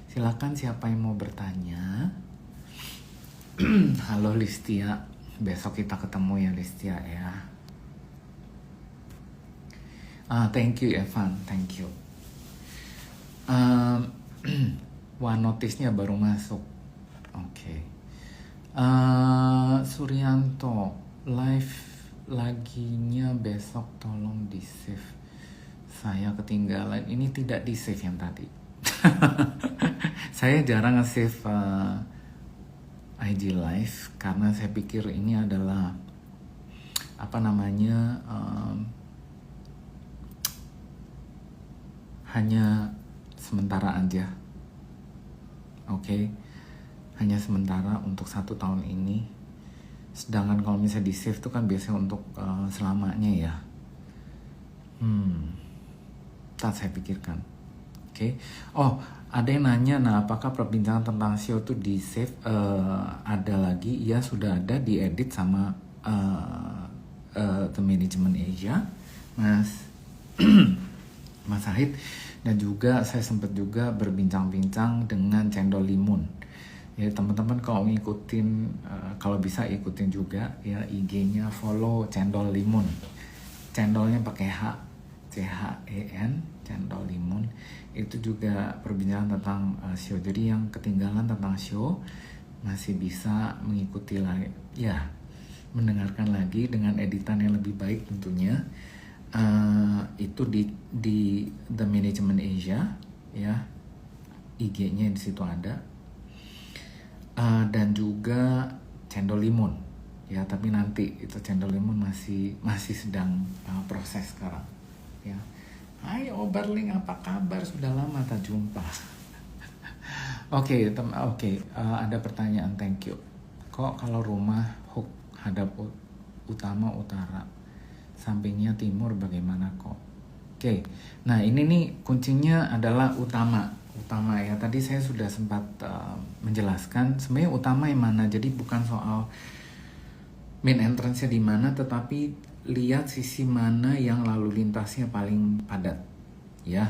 Silakan siapa yang mau bertanya. Halo Listia, besok kita ketemu ya Listia ya. Thank you Evan, thank you. Wah, notisnya baru masuk. Oke. Suryanto, live laginya besok tolong di save. Saya ketinggalan. Ini tidak di save yang tadi. Saya jarang nge-save IG live karena saya pikir ini adalah hanya sementara aja, oke? Hanya sementara untuk 1 tahun ini. Sedangkan kalau misalnya di save itu kan biasanya untuk selamanya ya. Tak saya pikirkan, oke? Oh, ada yang nanya, nah apakah perbincangan tentang SEO itu di save? Ada lagi, ya sudah ada, diedit sama The Management Asia, Mas Mas Sahid. Dan juga saya sempat juga berbincang-bincang dengan Cendol Limun. Ya teman-teman kalau ngikutin, kalau bisa ikutin juga ya IG-nya, follow Cendol Limun. Cendolnya pakai H, CHEN, Cendol Limun. Itu juga perbincangan tentang show. Jadi yang ketinggalan tentang show masih bisa mengikuti lagi, ya mendengarkan lagi dengan editan yang lebih baik tentunya. Itu di The Management Asia ya, IG-nya di situ ada, dan juga Cendol Limun ya, tapi nanti itu Cendol Limun masih sedang proses sekarang ya. Hai Oberling, apa kabar? Sudah lama tak jumpa. Oke, ada pertanyaan, thank you. Kok kalau rumah hook hadap utama utara, sampingnya timur bagaimana kok? Oke, nah ini nih kuncinya adalah utama ya. Tadi saya sudah sempat menjelaskan sebenarnya utama yang mana. Jadi bukan soal main entrance-nya di mana, tetapi lihat sisi mana yang lalu lintasnya paling padat ya.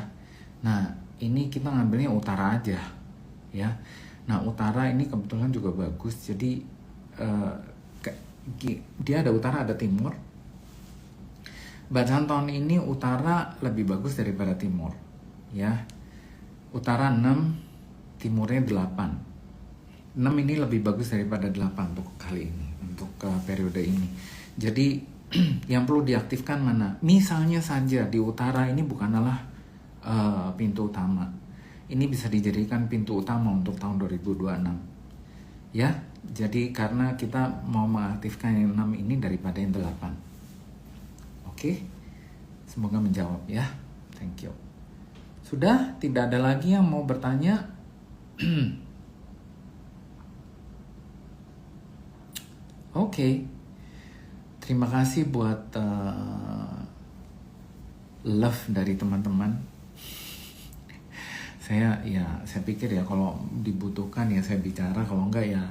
Nah ini kita ngambilnya utara aja ya. Nah utara ini kebetulan juga bagus. Jadi dia ada utara, ada timur. Bacaan tahun ini utara lebih bagus daripada timur ya. Utara 6, timurnya 8. 6 ini lebih bagus daripada 8 untuk kali ini, untuk periode ini. Jadi yang perlu diaktifkan mana? Misalnya saja di utara ini bukanlah pintu utama. ini bisa dijadikan pintu utama untuk tahun 2026. Ya, jadi karena kita mau mengaktifkan yang 6 ini daripada yang 8. Oke, semoga menjawab ya. Thank you. Sudah, tidak ada lagi yang mau bertanya? Oke. Terima kasih buat love dari teman-teman. Saya pikir ya kalau dibutuhkan ya saya bicara, kalau enggak ya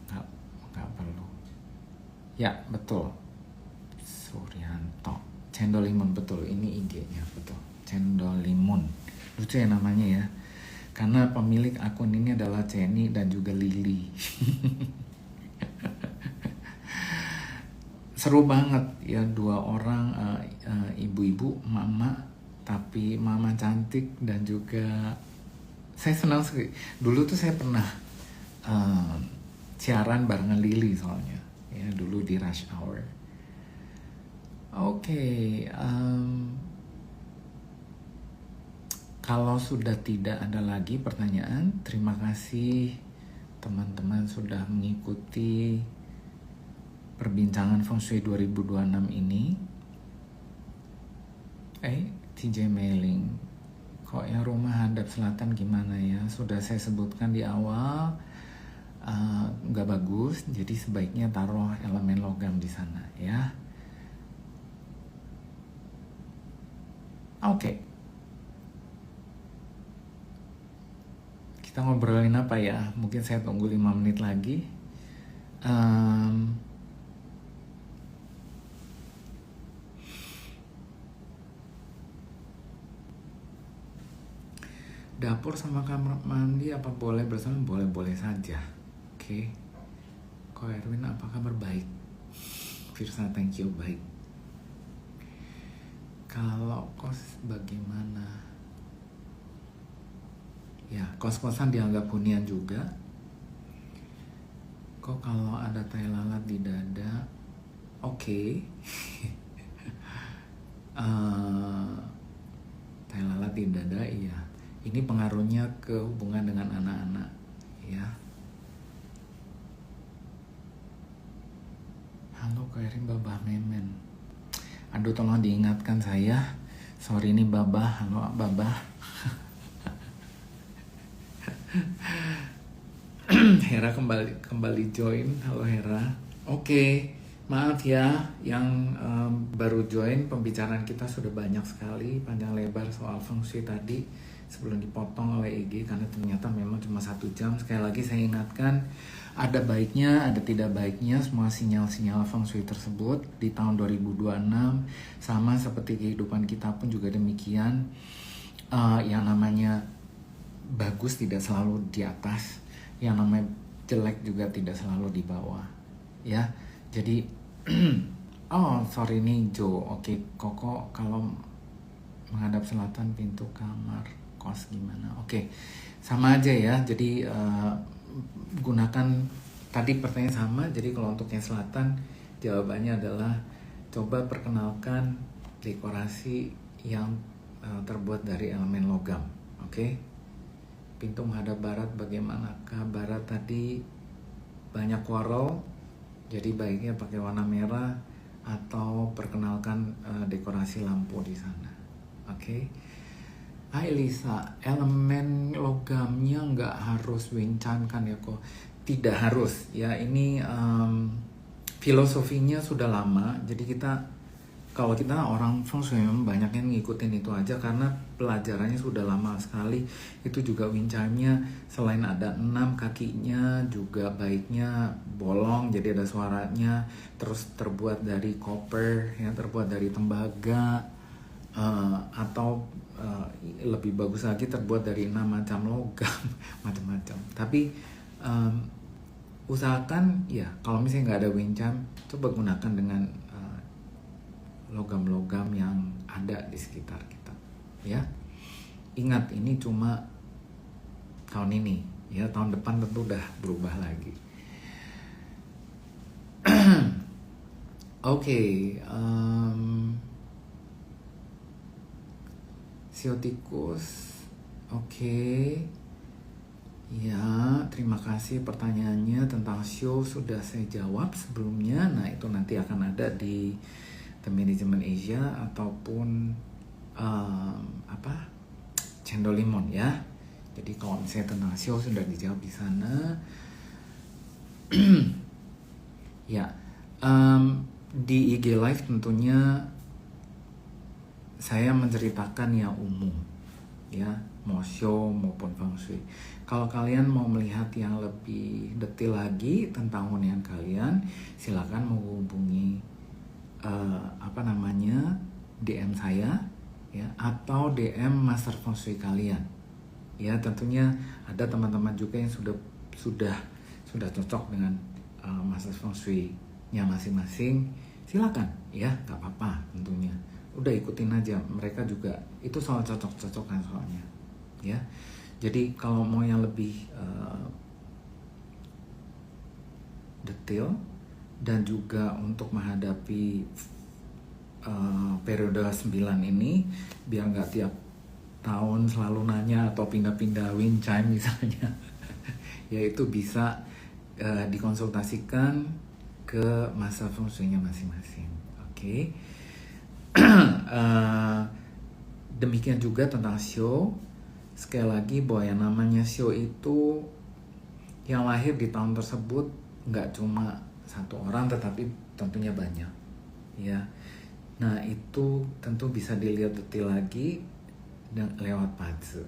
nggak perlu. Ya, betul. Suryanto. Cendol limun, betul. Ini IG-nya, betul. Cendol limun. Lucu ya namanya ya. Karena pemilik akun ini adalah Ceni dan juga Lily. Seru banget ya, dua orang ibu-ibu, mama, tapi mama cantik dan juga saya senang sekali. Dulu tuh saya pernah siaran barengan Lily soalnya ya, dulu di Rush Hour. Oke, kalau sudah tidak ada lagi pertanyaan, terima kasih teman-teman sudah mengikuti perbincangan Feng Shui 2026 ini. TJ Mailing, kok yang rumah hadap selatan gimana ya? Sudah saya sebutkan di awal, nggak bagus, jadi sebaiknya taruh elemen logam di sana ya. Oke. Kita ngobrolin apa ya? Mungkin saya tunggu 5 menit lagi. Dapur sama kamar mandi apa boleh bersama? Boleh-boleh saja. Oke. Ko Erwin, apa kabar? Baik. Firsa, thank you, baik. Kalau kos bagaimana? Ya, kos-kosan dianggap hunian juga. Kok kalau ada tai lalat di dada? Oke. Tai lalat di dada, iya. Ini pengaruhnya ke hubungan dengan anak-anak, ya. Halo Kak Erin, Babah Memen. Aduh, tolong diingatkan saya. Sorry nih Babah, halo Babah. Hera kembali join. Halo Hera. Oke, maaf ya yang baru join. Pembicaraan kita sudah banyak sekali, panjang lebar soal Feng Shui tadi. Sebelum dipotong oleh EG karena ternyata memang cuma 1 jam. Sekali lagi saya ingatkan, ada baiknya, ada tidak baiknya semua sinyal-sinyal Feng Shui tersebut di tahun 2026. Sama seperti kehidupan kita pun juga demikian. Yang namanya bagus tidak selalu di atas, yang namanya jelek juga tidak selalu di bawah, ya. Jadi oh sorry nih Jo. Oke, Koko, kalau menghadap selatan pintu kamar kos gimana? Oke, sama aja ya. Jadi gunakan tadi pertanyaan sama. Jadi kalau untuk yang selatan jawabannya adalah coba perkenalkan dekorasi yang terbuat dari elemen logam. Oke. Pintu menghadap barat bagaimanakah? Barat tadi banyak coral, jadi baiknya pakai warna merah atau perkenalkan dekorasi lampu di sana. Oke. Hai Lisa, elemen logamnya nggak harus Wing Chun kan ya kok? Tidak harus ya, ini filosofinya sudah lama. Jadi kalau kita orang Feng Shui memang banyak yang ngikutin itu aja karena pelajarannya sudah lama sekali. Itu juga Wing Chun-nya selain ada 6 kakinya juga baiknya bolong, jadi ada suaranya. Terus terbuat dari copper, ya, terbuat dari tembaga, atau lebih bagus lagi terbuat dari 6 macam logam, macam-macam. Tapi usahakan ya kalau misalnya nggak ada Wing Chun, coba gunakan dengan logam-logam yang ada di sekitar kita, ya. Ingat, ini cuma tahun ini, ya. Tahun depan tentu udah berubah lagi. Oke, Siotikus Oke. Ya, terima kasih pertanyaannya tentang show sudah saya jawab sebelumnya. Nah, itu nanti akan ada di The Management Asia ataupun Cendol Limon ya. Jadi kalau misalnya tentang show sudah dijawab di sana. Ya, di IG Live tentunya saya menceritakan yang umum ya, mau show maupun feng shui. Kalau kalian mau melihat yang lebih detail lagi tentang hunian kalian, silakan menghubungi DM saya ya, atau DM Master Feng Shui kalian. Ya, tentunya ada teman-teman juga yang sudah cocok dengan Master Feng Shui-nya masing-masing. Silakan ya, nggak apa-apa tentunya. Udah ikutin aja, mereka juga itu soal cocok-cocokan soalnya ya. Jadi kalau mau yang lebih detail dan juga untuk menghadapi periode 9 ini, biar nggak tiap tahun selalu nanya atau pindah-pindah wind chime misalnya yaitu bisa dikonsultasikan ke masa feng shui-nya masing-masing. Oke. Demikian juga tentang show. Sekali lagi bahwa yang namanya show itu yang lahir di tahun tersebut nggak cuma satu orang, tetapi tentunya banyak ya. Nah, itu tentu bisa dilihat detail lagi lewat pace.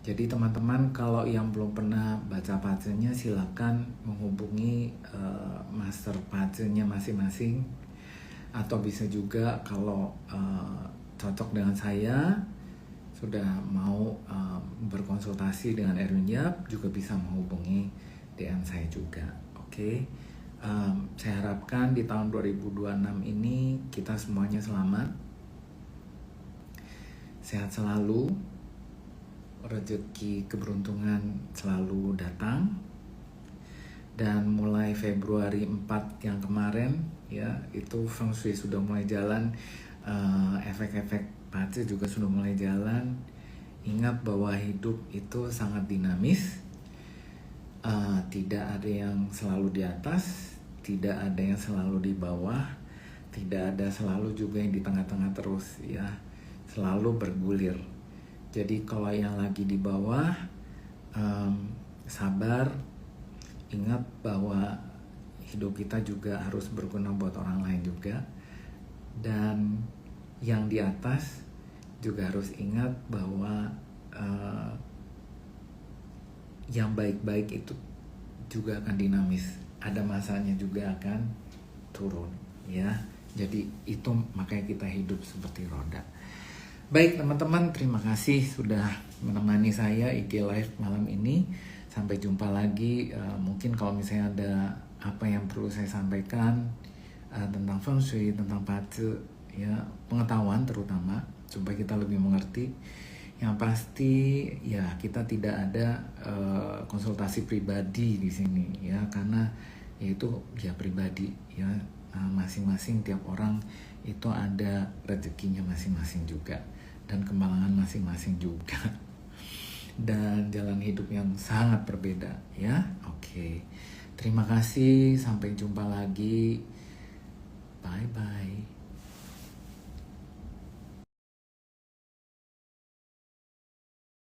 Jadi teman-teman kalau yang belum pernah baca pacenya, silakan menghubungi master pacenya masing-masing, atau bisa juga kalau cocok dengan saya, sudah mau berkonsultasi dengan Erwin Yap, juga bisa menghubungi DM saya juga. Oke. Saya harapkan di tahun 2026 ini kita semuanya selamat, sehat selalu, rezeki keberuntungan selalu datang. Dan mulai Februari 4 yang kemarin ya, itu feng shui sudah mulai jalan, efek-efek pace juga sudah mulai jalan. Ingat bahwa hidup itu sangat dinamis, tidak ada yang selalu di atas, tidak ada yang selalu di bawah, tidak ada selalu juga yang di tengah-tengah terus ya, selalu bergulir. Jadi kalau yang lagi di bawah, sabar, ingat bahwa hidup kita juga harus berguna buat orang lain juga. Dan yang di atas juga harus ingat bahwa yang baik-baik itu juga akan dinamis. Ada masanya juga akan turun ya. Jadi itu makanya kita hidup seperti roda. Baik teman-teman, terima kasih sudah menemani saya IG Live malam ini. Sampai jumpa lagi. Mungkin kalau misalnya ada apa yang perlu saya sampaikan tentang feng shui, tentang pace, ya pengetahuan terutama, supaya kita lebih mengerti. Yang pasti ya kita tidak ada konsultasi pribadi di sini ya, karena yaitu ya pribadi ya, masing-masing tiap orang itu ada rezekinya masing-masing juga, dan kemalangan masing-masing juga, dan jalan hidup yang sangat berbeda ya. Oke. Terima kasih, sampai jumpa lagi. Bye bye.